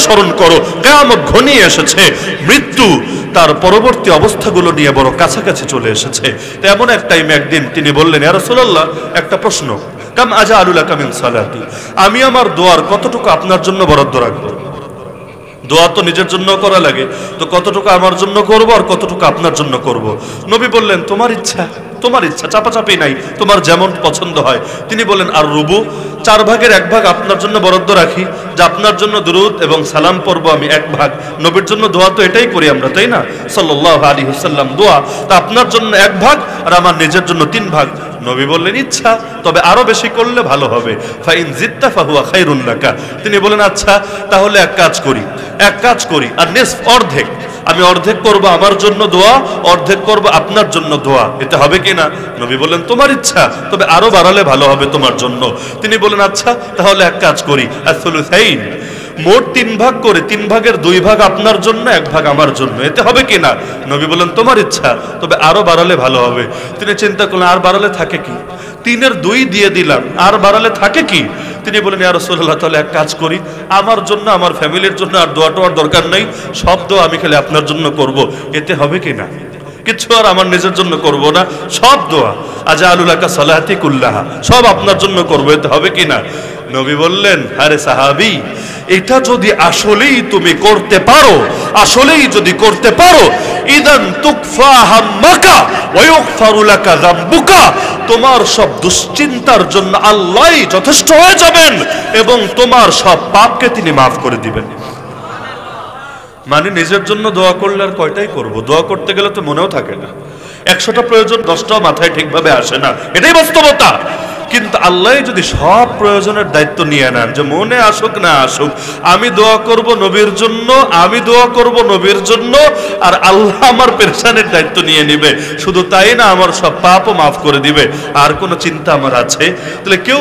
Speaker 1: স্মরণ করো, কিয়ামত ঘনিয়ে এসেছে, মৃত্যু তার পরবর্তী অবস্থাগুলো নিয়ে বড় কাছাকাছি চলে এসেছে। তো এমন এক টাইমে একদিন তিনি বললেন, ইয়া রাসূলুল্লাহ, একটা প্রশ্ন, কাম আজআলু লাকা মিন সালাতি, আমি আমার দোয়ার কতটুকু আপনার জন্য বরাদ্দ রাখবো? দোয়া তো নিজের জন্য করা লাগে, তো কতটুকু আমার জন্য করব আর কতটুকু আপনার জন্য করব? নবী বললেন, তোমার ইচ্ছা, চাপাচাপি নাই, তোমার যেমন পছন্দ হয়। তিনি বলেন, আর রুবু, 4 ভাগের 1 ভাগ আপনার জন্য বরাদ্দ রাখি, যে আপনার জন্য দুরূদ এবং সালাম পড়বো আমি 1 ভাগ, নবীর জন্য দোয়া তো এটাই করি আমরা, তাই না? সাল্লাল্লাহু আলাইহি ওয়াসাল্লাম দোয়া, তা আপনার জন্য 1 ভাগ আর আমার নিজের জন্য 3 ভাগ। নবী বললেন, ইচ্ছা, তবে আরো বেশি করলে ভালো হবে। ফাইন জিত্তা ফাহুয়া খায়রুন লাকা। তিনি বলেন, আচ্ছা তাহলে এক কাজ করি, আর নিসফ, অর্ধেক, আমি অর্ধেক করব আমার জন্য দোয়া, অর্ধেক করব আপনার জন্য দোয়া, এতে হবে কিনা? নবী বললেন, তোমার ইচ্ছা, তবে আরো বাড়ালে ভালো হবে তোমার জন্য। তিনি বলেন, আচ্ছা তাহলে এক কাজ করি, আসলুসাইন, মোট 3 ভাগ করে 3 ভাগের 2 ভাগ আপনার জন্য, 1 ভাগ আমার জন্য, এতে হবে কিনা? নবী বলেন, তোমার ইচ্ছা, তবে আরো বাড়ালে ভালো হবে। তিনি চিন্তা করলেন, আর বাড়ালে থাকে কি? 3-এর 2 দিয়ে দিলাম, আর বাড়ালে থাকে কি? তিনি বলেন, ইয়া রাসূলুল্লাহ, তাহলে এক কাজ করি, আমার জন্য, আমার ফ্যামিলির জন্য আর দোয়া টোয়ার দরকার নেই, সব দোয়া আমি খালি আপনার জন্য করব, এতে হবে কিনা? কিছু আর আমার নিজের জন্য করব না, সব দোয়া, আজআলু লাকা সালাতি কুল্লাহা, সব আপনার জন্য করব, এতে হবে কিনা? নবী বললেন, আরে সাহাবী, এটা যদি আসলেই তুমি করতে পারো, ইদান তুকফা হাম্মাকা ওয়া ইগফারু লাকা যামবুকা, তোমার সব দুশ্চিন্তার জন্য আল্লাহই যথেষ্ট হয়ে যাবেন এবং তোমার সব পাপকে তিনি মাফ করে দিবেন। মানে নিজের জন্য দোয়া করলে আর কয়টাই করব? দোয়া করতে গেলে তো মনেও থাকে না, 100টা প্রয়োজন 10টাও মাথায় ঠিকভাবে আসে না, এটাই বাস্তবতা। কিন্তু আল্লাহ যদি সব প্রয়োজনের দায়িত্ব নিয়ে নেন, যে মনে আসুক না আসুক, আমি দোয়া করব নবীর জন্য, আর আল্লাহ আমার পেরেশানের দায়িত্ব নিয়ে নিবে। শুধু তাই না, আমার সব পাপও মাফ করে দিবে। আর কোনো চিন্তা আমার আছে? তাহলে কেউ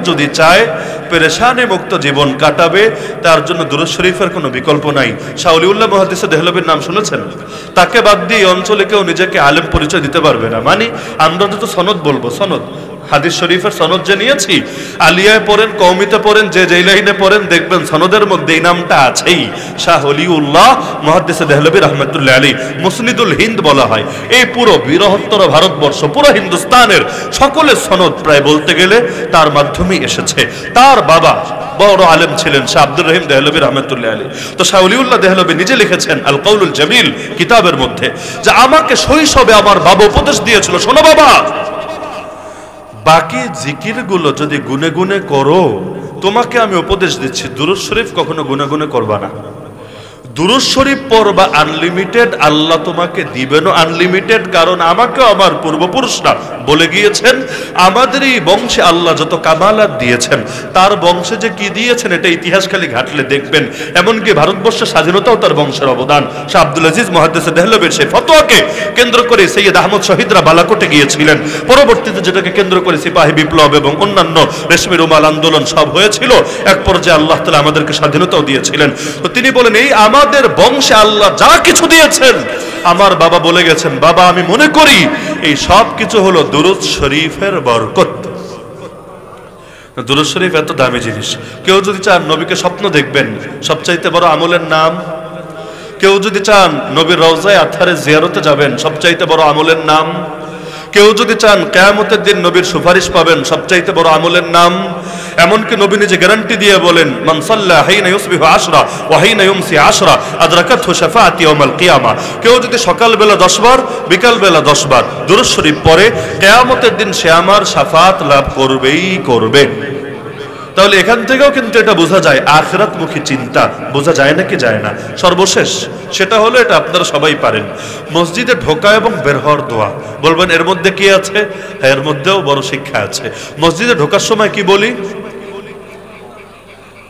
Speaker 1: যদি চায় পেরেশানে মুক্ত জীবন কাটাবে, তার জন্য দুরূদ শরীফের কোনো বিকল্প নাই। শাহ ওলিউল্লাহ মুহাদ্দিস দেহলভীর নাম শুনেছেন? তাকে বাদ দিয়ে অঞ্চলে কেউ নিজেকে আলেম পরিচয় দিতে পারবে না। মানে আমরা যত সনদ বলবো, সনদ হাদিস শরীফের সনদ যে নিয়েছি, আলিয়ায় পড়েন, কওমিতে পড়েন, যে লাইনে পড়েন, দেখবেন সনদের মধ্যে এই নামটা আছেই, শাহ ওলিউল্লাহ মুহাদ্দিস দেহলভী রাহমাতুল্লাহ আলাইহি। মুসনিদুল হিন্দ বলা হয়। এই পুরো বৃহত্তর ভারতবর্ষ, পুরো হিন্দুস্তানের সকলের সনদ প্রায় বলতে গেলে তার মাধ্যমেই এসেছে। তার বাবা বড় আলেম ছিলেন শাহ আব্দুর রহিম দেহলভী রাহমাতুল্লাহ আলাইহি। তো শাহ ওলিউল্লাহ দেহলভী নিজে লিখেছেন আল কওলুল জামিল কিতাবের মধ্যে যে আমাকে শৈশবে আমার বাবা উপদেশ দিয়েছিল, শোনো বাবা, বাকি জিকিরগুলো যদি গুনে গুনে করো, তোমাকে আমি উপদেশ দিচ্ছি দুরূদ শরীফ কখনো গুনে গুনে করবা না। দুরূদ শরীফ পড়বা আনলিমিটেড, আল্লাহ তোমাকে দিবেনও আনলিমিটেড। কারণ আমাকে আমার পূর্বপুরুষরা বলে গিয়েছেন, আমাদের এই বংশে আল্লাহ যত কামালাত দিয়েছেন, তার বংশে যে কি দিয়েছেন এটা ইতিহাস খালি ঘাটলে দেখবেন। এমনকি ভারতবর্ষের স্বাধীনতাও তার বংশের অবদান। শাহ আব্দুল আজিজ মুহাদ্দিস দেহলভীর সেই ফতোয়াকে কেন্দ্র করে সৈয়দ আহমদ শহীদরা বালাকোটে গিয়েছিলেন। পরবর্তীতে যেটাকে কেন্দ্র করে সিপাহী বিপ্লব এবং অন্যান্য রেশমি রুমাল আন্দোলন সব হয়েছিল, এক পর্যায়ে আল্লাহ তাআলা আমাদেরকে স্বাধীনতাও দিয়েছিলেন। তো তিনি বলেন, এই আমাদের বংশে আল্লাহ যা কিছু দিয়েছেন, আমার বাবা বলে গেছেন, বাবা আমি মনে করি এই সব কিছু হলো দুরূদ শরীফের বরকত। দুরূদ শরীফ এত দামি জিনিস। কেউ যদি চান নবীকে স্বপ্ন দেখবেন, সবচাইতে বড় আমলের নাম। কেউ যদি চান নবীর রওজায়ে আতহারে জিয়ারতে যাবেন, সবচাইতে বড় আমলের নাম। কেউ যদি চান কিয়ামতের দিন নবীর সুপারিশ পাবেন, সবচাইতে বড় আমলের নাম। এমনকি নবী নিজে গ্যারান্টি দিয়ে বলেন, মান সাল্লা হাইনা ইউসবিহু আশরা ওয়া হাইনা ইউমসি আশরা আদরাকাতহু শাফাআতি ইয়াউমাল কিয়ামা। কেউ যদি সকাল বেলা 10 বার, বিকাল বেলা 10 বার দুরূদ শরীফ পড়ে, কিয়ামতের দিন সে আমার শাফাআত লাভ করবেই করবে। তাহলে এখান থেকেও কিন্তু এটা বোঝা যায়, আখিরাতমুখী চিন্তা বোঝা যায় নাকি যায় না। সর্বশেষ সেটা হলো, এটা আপনারা সবাই পারেন, মসজিদে ঢোকা এবং বের হওয়ার দোয়া। বলবেন এর মধ্যে কি আছে? হ্যাঁ, এর মধ্যেও বড় শিক্ষা আছে। মসজিদে ঢোকার সময় কি বলি?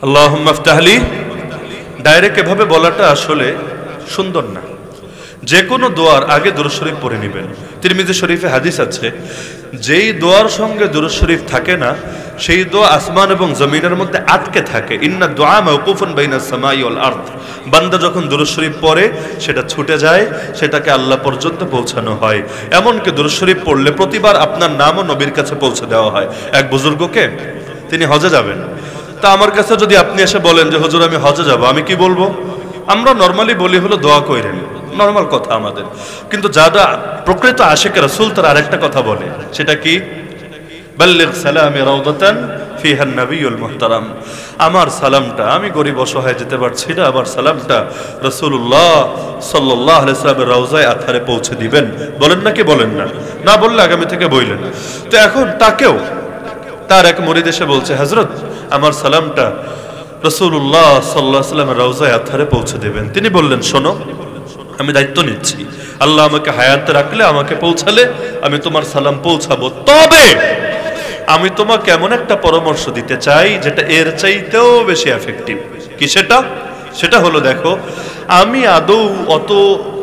Speaker 1: আল্লাহুম্মা ইফতাহলি। ডাইরেক্ট এভাবে বলাটা আসলে সুন্দর না। যে কোনো দোয়ার আগে দুরূদ শরীফ পড়ে নেবেন। তিরমিজি শরীফে হাদিস আছে, যেই দোয়ার সঙ্গে দুরূদ শরীফ থাকে না, সেই দোয়া আসমান এবং জমিনের মধ্যে আটকে থাকে। ইন্না দুআ মাওকুফুন বাইনাস সামাই ওয়াল আরদ। বান্দা যখন দুরূদ শরীফ পড়ে, সেটা ছুটে যায়, সেটাকে আল্লাহ পর্যন্ত পৌঁছানো হয়। এমনকি দুরূদ শরীফ পড়লে প্রতিবার আপনার নামও নবীর কাছে পৌঁছে দেওয়া হয়। এক বুজুর্গকে, তিনি হজে যাবেন, তা আমার কাছে যদি আপনি এসে বলেন যে হুজুর আমি হজে যাব, আমি কি বলবো? আমরা নরমালি বলি হলো দোয়া কইরেন, নরমাল কথা আমাদের। কিন্তু যারা প্রকৃত আশিক রাসূল তারা আরেকটা কথা বলে, সেটা কি? বাল্লিগ সালামি রাউদাতান ফিহা নবিয়ুল মুহতারাম। আমার সালামটা, আমি গরিব অসহায় যেতে পারছি না, আমার সালামটা রাসূলুল্লাহ সাল্লাল্লাহু আলাইহি ওয়াসাল্লামের রওজায়ে আতহারে পৌঁছে দিবেন। বলেন নাকি বলেন না? না বললে আগামী থেকে বললেন। তো এখন তাকেও তার এক মুরিদ এসে বলছে, হযরত আমার সালামটা রাসূলুল্লাহ সাল্লাল্লাহু আলাইহি ওয়াসাল্লামের রওজায়ে আতহারে পৌঁছে দেবেন। তিনি বললেন, শোনো, আমি দায়িত্ব নিচ্ছি, আল্লাহ আমাকে হায়াতে রাখলে, আমাকে পৌঁছালে আমি তোমার সালাম পৌঁছাবো। তবে আমি তোমাকে এমন একটা পরামর্শ দিতে চাই যেটা এর চাইতেও বেশি এফেক্টিভ। কি সেটা? সেটা হলো, দেখো আমি আদৌ অত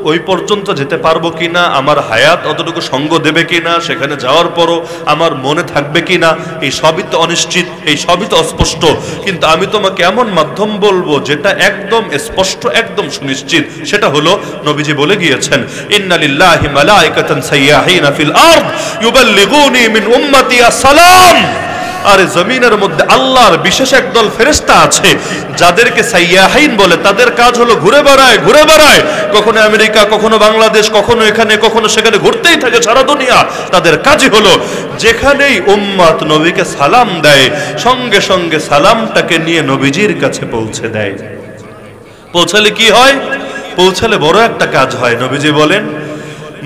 Speaker 1: ওই পর্যন্ত যেতে পারবো কিনা, আমার হায়াত অতটুকু সঙ্গ দেবে কিনা, সেখানে যাওয়ার পরও আমার মনে থাকবে কিনা, এই সবই তো অনিশ্চিত, এই সবই তো অস্পষ্ট। কিন্তু আমি তোমাকে এমন মাধ্যম বলবো যেটা একদম স্পষ্ট, একদম সুনিশ্চিত। সেটা হলো, নবীজি বলে গিয়েছেন, ইন্না লিল্লাহি মালাইকাতান সাইয়াহিনা ফিল আরদ ইউবাল্লিগুনি মিন উম্মতি আসসালাম। আর জমিনের মধ্যে আল্লাহর বিশেষ একদল ফেরেশতা আছে যাদেরকে সাইয়াহিন বলে। তাদের কাজ হলো ঘুরে বেড়ায়, ঘুরে বেড়ায়, কখনো আমেরিকা, কখনো বাংলাদেশ, কখনো এখানে, কখনো সেখানে, ঘুরতেই থাকে সারা দুনিয়া। তাদের কাজই হলো যেখানেই উম্মত নবীকে সালাম দেয়, সঙ্গে সঙ্গে সালামটাকে নিয়ে নবীজির কাছে পৌঁছে দেয়। পৌঁছালে কি হয়? পৌঁছালে বড় একটা কাজ হয়। নবীজি বলেন,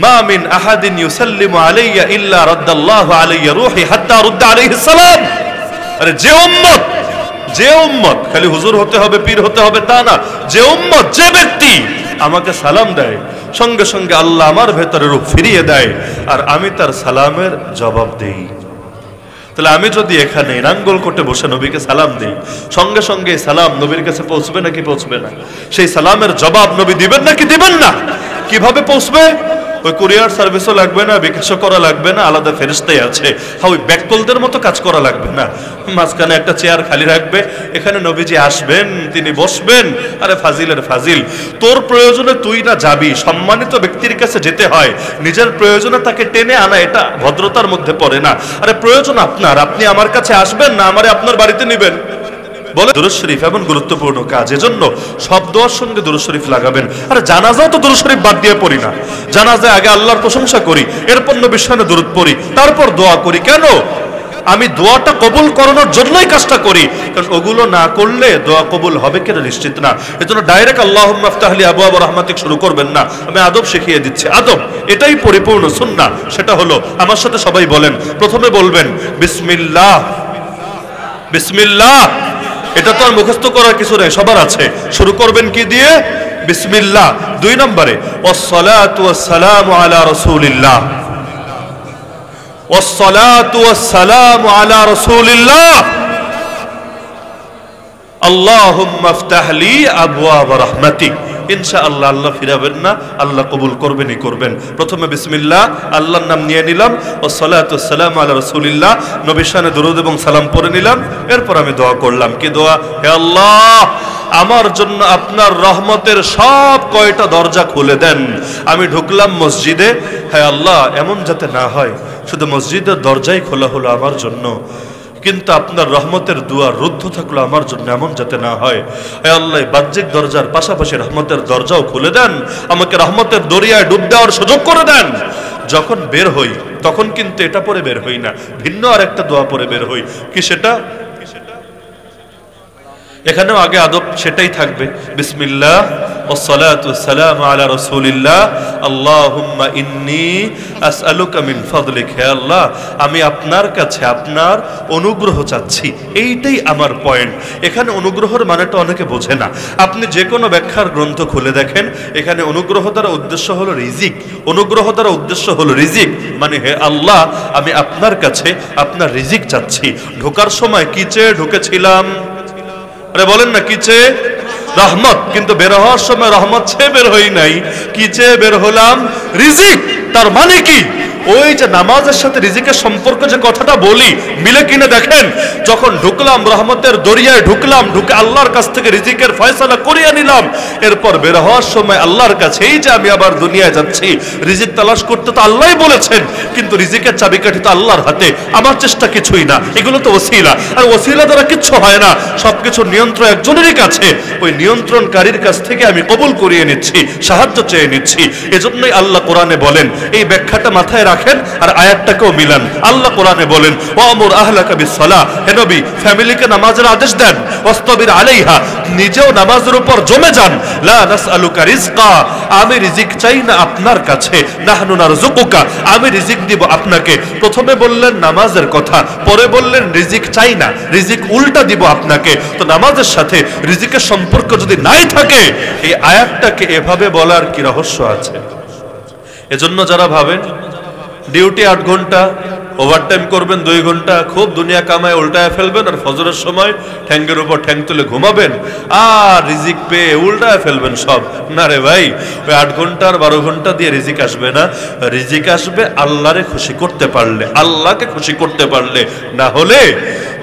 Speaker 1: মা মিন আহাদিন ইউসাল্লিমু আলাইয়া ইল্লা রাদ্দাল্লাহু আলাইয়া রূহি হাত্তা রুদ্দা আলাইহিস সালাম। আরে যে উম্মত খালি হুজুর হতে হবে, পীর হতে হবে তা না, যে উম্মত, যে ব্যক্তি আমাকে সালাম দেয়, সঙ্গে সঙ্গে আল্লাহ আমার ভেতরে রূপ ফিরিয়ে দেয়, আর আমি তার সালামের জবাব দেই। তাহলে আমি যদি এখানে নাঙ্গলকোটে বসে নবীকে সালাম দিই, সঙ্গে সঙ্গে সালাম নবীর কাছে পৌঁছবে নাকি পৌঁছবে না? সেই সালামের জবাব নবী দিবেন নাকি দিবেন না? কিভাবে পৌঁছবে? ওই কুরিয়ার সার্ভিসও লাগবে না, বিকাশও করা লাগবে না, আলাদা ফেরেশতাই আছে। হ্যাঁ, ওই ব্যাককলদের মতো কাজ করা লাগবে না। মাঝখানে একটা চেয়ার খালি রাখবে, এখানে নবীজি আসবেন, তিনি বসবেন। আরে ফাজিলের ফাজিল, তোর প্রয়োজনে তুই না যাবি, সম্মানিত ব্যক্তির কাছে যেতে হয়, নিজের প্রয়োজনে তাকে টেনে আনা এটা ভদ্রতার মধ্যে পড়ে না। আরে প্রয়োজন আপনার, আপনি আমার কাছে আসবেন না, আমারে আপনার বাড়িতে নেবেন। বলে দুরূদ শরীফ এমন গুরুত্বপূর্ণ কাজ, এজন্য সব দোয়ার সঙ্গে দুরূদ শরীফ লাগাবেন। আরে জানাজাও তো দুরূদ শরীফ বাদ দিয়ে পড়ি না। জানাজায় আগে আল্লাহর প্রশংসা করি, এরপর নবীর শানে দুরূদ পড়ি, তারপর দোয়া করি। কেন? আমি দোয়াটা কবুল করানোর জন্যই কাজটা করি, কারণ ওগুলো না করলে দোয়া কবুল হবে কিনা নিশ্চিত না। এজন্য ডাইরেক্ট আল্লাহুম্মা ইফতাহ লি আবওয়াব রাহমাতিক শুরু করবেন না। আমি আদব শিখিয়ে দিচ্ছি, আদব এটাই পরিপূর্ণ সুন্নাহ। সেটা হলো, আমার সাথে সবাই বলেন, প্রথমে বলবেন বিসমিল্লাহ। বিসমিল্লাহ, এটা তো আর মুখস্থ করার কিছু নেই, সবার আছে। শুরু করবেন কি দিয়ে? বিসমিল্লাহ। 2 নম্বরে ওয়াসসালাতু ওয়াসসালামু আলা রাসূলিল্লাহ। ওয়াসসালাতু ওয়াসসালামু আলা রাসূলিল্লাহ। আল্লাহুম্মা ইফতাহ লি আবওয়াব রাহমাতিক। ইনশাআল্লাহ আল্লাহ ফিরাবেন না, আল্লাহ কবুল করবেনই করবেন। প্রথমে বিসমিল্লাহ, আল্লাহর নাম নিয়ে নিলাম, ওয়াসসালাতু ওয়াসসালামু আলা রাসূলিল্লাহ, নবীর শানে দরুদ এবং সালাম পড়ে নিলাম। এরপর আমি দোয়া করলাম। কি দোয়া? হে আল্লাহ, আমার জন্য আপনার রহমতের সব কয়টা দরজা খুলে দেন। আমি ঢুকলাম মসজিদে, হে আল্লাহ এমন যাতে না হয় শুধু মসজিদের দরজাই খোলা হলো আমার জন্য, কিন্তু আপনার রহমতের দুয়ার রুদ্ধ থাকলো আমার জন্য, এমন যাতে না হয়। হে আল্লাহ, বাহ্যিক দরজার পাশাপাশি রহমতের দরজাও খুলে দেন, আমাকে রহমতের দরিয়ায় ডুব দেওয়ার সুযোগ করে দেন। যখন বের হই তখন কিন্তু এটা পরে বের হই না, ভিন্ন আর একটা দোয়া পরে বের হই। কি সেটা? এখানেও আগে আদব সেটাই থাকবে, বিসমিল্লাহ ওয়াসসালাতু ওয়াসসালামু আলা রাসূলিল্লাহ। আল্লাহুম্মা ইন্নী আসআলুকা মিন ফাদলিক। হে আল্লাহ, আমি আপনার কাছে আপনার অনুগ্রহ চাচ্ছি, এইটাই আমার পয়েন্ট। এখানে অনুগ্রহের মানেটা অনেকে বোঝে না। আপনি যে কোনো ব্যাখ্যার গ্রন্থ খুলে দেখেন, এখানে অনুগ্রহ দ্বারা উদ্দেশ্য হলো রিজিক। অনুগ্রহ দ্বারা উদ্দেশ্য হলো রিজিক, মানে হে আল্লাহ, আমি আপনার কাছে আপনার রিজিক চাচ্ছি। ঢোকার সময় কি চেয়ে ঢুকেছিলাম? আরে বলেন না, কি চেয়ে? রহমত। কিন্তু বের হওয়ার সময় রহমত চেয়ে বের হই নাই, কি চেয়ে বের হলাম? রিজিক। তার মানে কি? ওই যে নামাজের সাথে রিজিকের সম্পর্ক যে কথাটা বলি, মিলে কিনা দেখেন। যখন ঢুকলাম রহমতের দরিয়ায়, ঢুকলাম, ঢুকে আল্লাহর কাছ থেকে রিজিকের ফয়সালা করিয়ে নিলাম। এরপর বের হওয়ার সময় আল্লাহর কাছে, এই যে আমি আবার দুনিয়ায় যাচ্ছি, রিজিক তালাশ করতে তো আল্লাহই বলেছেন, কিন্তু রিজিকের চাবিকাঠি তো আল্লাহর হাতে, আমার চেষ্টা কিছুই না, এগুলো তো ওসিলা। আর ওসিলা দ্বারা কিচ্ছু হয় না, সবকিছু নিয়ন্ত্রণ একজনেরই কাছে। ওই নিয়ন্ত্রণকারীর কাছ থেকে আমি কবুল করিয়ে নিচ্ছি, সাহায্য চেয়ে নিচ্ছি। এজন্যই আল্লাহ কোরআনে বলেন, এই ব্যাখ্যাটা মাথায় রাখেন আর আয়াতটাকেও মিলান। আল্লাহ কোরআনে বলেন, ওয়ামুর আহলাকা বিসসালাহ। হে নবী, ফ্যামিলিকে নামাজের আদেশ দেন। ওয়াসতাবির আলাইহা, নিজেও নামাজের উপর জমে যান। লা নাসআলুকা রিজকা, আমি রিজিক চাই না আপনার কাছে। নাহনু নারযুকুকা, আমি রিজিক দিব আপনাকে। প্রথমে বললেন নামাজের কথা, পরে বললেন রিজিক চাই না, রিজিক উল্টা দিব আপনাকে। তো নামাজের সাথে রিজিকের সম্পর্ক যদি নাই থাকে, এই আয়াতটাকে এভাবে বলার কি রহস্য আছে? এজন্য যারা ভাবেন ডিউটি 8 ঘন্টা, ওভারটাইম করবেন 2 ঘন্টা, খুব দুনিয়া কামায় উল্টায় ফেলবেন, আর ফজরের সময় ঠ্যাঙ্গের উপর ঠ্যাং তুলে ঘুমাবেন, আর রিজিক পেয়ে উল্টায় ফেলবেন সব। না রে ভাই, ওই 8 ঘন্টা আর 12 ঘন্টা দিয়ে রিজিক আসবে না। রিজিক আসবে আল্লাহরে খুশি করতে পারলে, আল্লাহকে খুশি করতে পারলে। না হলে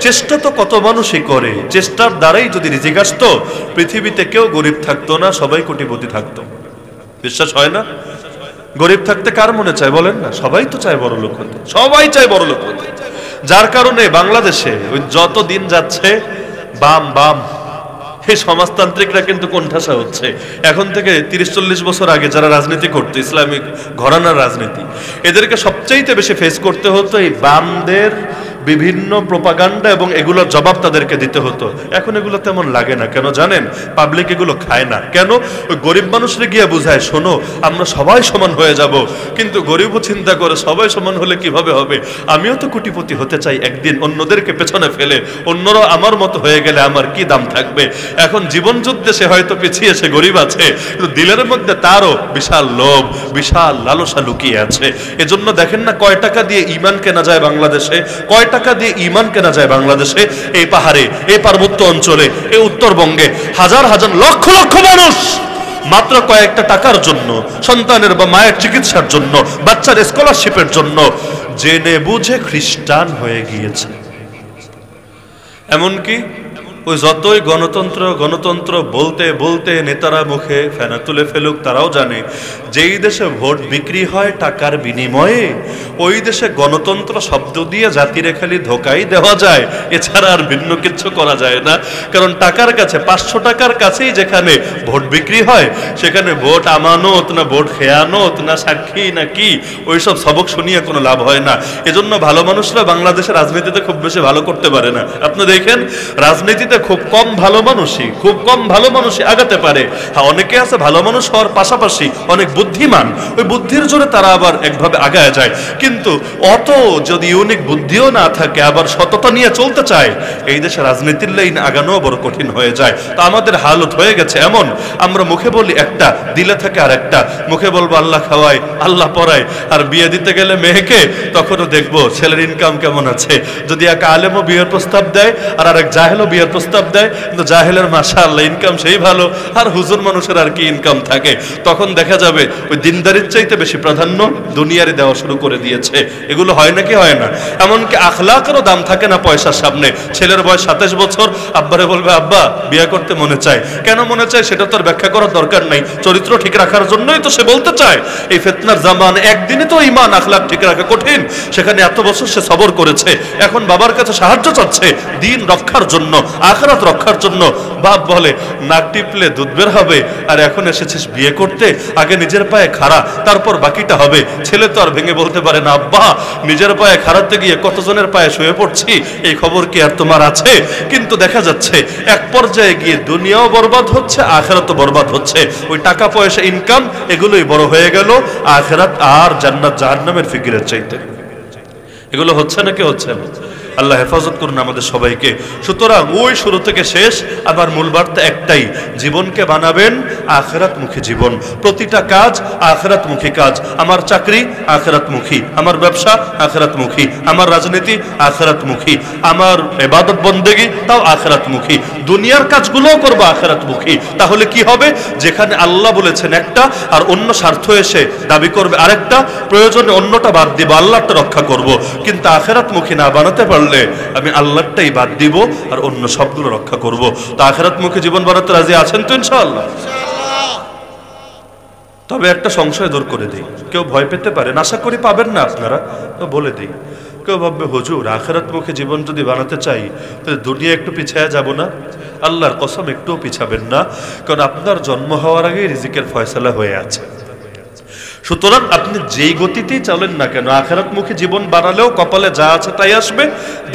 Speaker 1: চেষ্টা তো কত মানুষই করে, চেষ্টার দ্বারাই যদি রিজিক আসতো, পৃথিবীতে কেউ গরিব থাকতো না, সবাই কোটিপতি থাকতো। বিশ্বাস হয় না? গরিব থাকতে কার মনে চায় বলেন না? সবাই তো চায় বড় লোক হতে, সবাই চায় বড় লোক হতে। যার কারণে বাংলাদেশে ওই যত দিন যাচ্ছে, বাম বাম এই সমাজতান্ত্রিকরা কিন্তু কোণঠাসা হচ্ছে। এখন থেকে 30-40 বছর আগে যারা রাজনীতি করতো, ইসলামিক ঘরানার রাজনীতি, এদেরকে সবচাইতে বেশি ফেস করতে হতো এই বামদের বিভিন্ন প্রোপাগান্ডা, এবং এগুলোর জবাব তাদেরকে দিতে হতো। এখন এগুলো তেমন লাগে না, কেন জানেন? পাবলিক এগুলো খায় না। কেন? ওই গরিব মানুষরা গিয়ে বুঝায়, শোনো আমরা সবাই সমান হয়ে যাব। কিন্তু গরিবও চিন্তা করে, সবাই সমান হলে কিভাবে হবে? আমিও তো কোটিপতি হতে চাই একদিন, অন্যদেরকে পেছনে ফেলে। অন্যরা আমার মতো হয়ে গেলে আমার কি দাম থাকবে? এখন জীবন যুদ্ধে সে হয়তো পিছিয়ে, সে গরিব আছে, কিন্তু দিলের মধ্যে তারও বিশাল লোভ, বিশাল লালসা লুকিয়ে আছে। এজন্য দেখেন না, কয় টাকা দিয়ে ঈমান কেনা যায় বাংলাদেশে, কয় টাকা দিয়ে ঈমান কেনা যায় বাংলাদেশে। এই পাহাড়ে, এই পার্বত্য অঞ্চলে, এই উত্তরবঙ্গে হাজার হাজার লক্ষ লক্ষ মানুষ মাত্র কয়েকটা টাকার জন্য, সন্তানের বা মায়ের চিকিৎসার জন্য, বাচ্চার স্কলারশিপের জন্য জেনে বুঝে খ্রিস্টান হয়ে গিয়েছে। এমনকি ওই যতই গণতন্ত্র গণতন্ত্র বলতে বলতে নেতারা মুখে ফেনা তুলে ফেলুক, তারাও জানে যেই দেশে ভোট বিক্রি হয় টাকার বিনিময়ে, ওই দেশে গণতন্ত্র শব্দ দিয়ে জাতিরে খালি ধোকাই দেওয়া যায়, এছাড়া আর ভিন্ন কিছু করা যায় না। কারণ টাকার কাছে, 500 টাকার কাছেই যেখানে ভোট বিক্রি হয়, সেখানে ভোট আমানত না ভোট খেয়ানত না সাক্ষী না কি, ওইসব সবক শুনিয়ে কোনো লাভ হয় না। এজন্য ভালো মানুষরা বাংলাদেশের রাজনীতিতে খুব বেশি ভালো করতে পারে না। আপনি দেখেন রাজনীতিতে খুব কম ভালো মানুষই আগাতে পারে। হ্যাঁ, অনেকে আছে ভালো মানুষ হওয়ার পাশাপাশি অনেক বুদ্ধিমান, ওই বুদ্ধির জোরে তারা আবার একভাবে আগায় যায়। কিন্তু অত যদি ইউনিক বুদ্ধিও না থাকে, আবার সততা নিয়ে চলতে চায়, এই দেশে রাজনীতির লাইন আগানো বড় কঠিন হয়ে যায়। তো আমাদের হালত হয়ে গেছে এমন, আমরা মুখে বলি একটা, দিলে থাকে আর একটা। মুখে বলবো আল্লাহ খাওয়ায় আল্লাহ পড়ায়, আর বিয়ে দিতে গেলে মেয়েকে তখনও দেখবো ছেলের ইনকাম কেমন আছে। যদি এক আলেমও বিয়ের প্রস্তাব দেয় আর আরেক জাহেলও বিয়ের প্রস্তাব দেয়, কিন্তু জাহেলের মাশাআল্লাহ ইনকাম সেই ভালো, আর হুজুর মানুষের আর কি ইনকাম থাকে। তখন দেখা যাবে ওই দিনদারির চাইতে বেশি প্রাধান্য দুনিয়ারই দেওয়া শুরু করে দিয়েছে। এগুলো হয় নাকি হয় না? এমনকি আখলাকেরও দাম থাকে না পয়সার সামনে। ছেলের বয়স 27 বছর, আব্বারে বলবে আব্বা বিয়ে করতে মনে চায়। কেন মনে চায় সেটা তো আর ব্যাখ্যা করার দরকার নাই, চরিত্র ঠিক রাখার জন্যই তো সে বলতে চায়। এই ফিতনার জামান, একদিনে তো ঈমান আখলাক ঠিক রাখা কঠিন, সেখানে এত বছর সে সবর করেছে, এখন বাবার কাছে সাহায্য চাচ্ছে দিন রক্ষার জন্য, আখিরাত রক্ষার জন্য। বাপ বলে নাক টিপলে দুধ বের হবে, আর এখন এসেছিস বিয়ে করতে, আগে নিজের পায়ে খাড়া তারপর বাকিটা হবে। ছেলে তো আর ভেঙে বলতে পারে না আব্বা নিজের পায়ে খাড়াতে গিয়ে কতজনের পায়ে শুয়ে পড়ছি, এই খবর কি আর তোমার আছে? কিন্তু দেখা যাচ্ছে এক পর্যায়ে গিয়ে দুনিয়াও বরবাদ হচ্ছে, আখিরাতও বরবাদ হচ্ছে। ওই টাকা পয়সা ইনকাম এগুলোই বড় হয়ে গেল, আখিরাত আর জান্নাত জাহান্নামের ফিকিরের চাইতে। এগুলো হচ্ছে নাকি হচ্ছে না? আল্লাহ হেফাজত করুন আমাদের সবাইকে। সুতরাং ওই শুরু থেকে শেষ আমার মূল বার্তা একটাই, জীবনকে বানাবেন আখিরাতমুখী জীবন। প্রতিটা কাজ আখিরাতমুখী কাজ। আমার চাকরি আখিরাতমুখী, আমার ব্যবসা আখিরাতমুখী, আমার রাজনীতি আখিরাতমুখী, আমার ইবাদত বন্দেগী তাও আখিরাতমুখী, দুনিয়ার কাজগুলোও করবো আখিরাতমুখী। তাহলে কি হবে? যেখানে আল্লাহ বলেছেন একটা আর অন্য স্বার্থ এসে দাবি করবে আরেকটা, প্রয়োজনে অন্যটা বাদ দিব, আল্লাহটা রক্ষা করব। কিন্তু আখিরাতমুখী না বানাতে পারলে আমি আল্লাহটাই বাদ দিব আর অন্য সবগুলো রক্ষা করব। তো আখিরাতমুখী জীবন বানাতে রাজি আছেন তো ইনশাআল্লাহ? তবে একটা সংশয় দূর করে দিই, কেউ ভয় পেতে পারেন, আশা করি পাবেন না আপনারা, তো বলে দিই। কেউ ভাববে হুজুর আখিরাতমুখী জীবন যদি বানাতে চাই তাহলে দুনিয়া একটু পিছায়া যাব না? আল্লাহর কসম একটুও পিছাবেন না, কারণ আপনার জন্ম হওয়ার আগে রিজিকের ফয়সালা হয়ে আছে। সুতরাং আপনি যেই গতিতেই চলেন না কেন, আখিরাতমুখী জীবন বানালেও কপালে যা আছে তাই আসবে,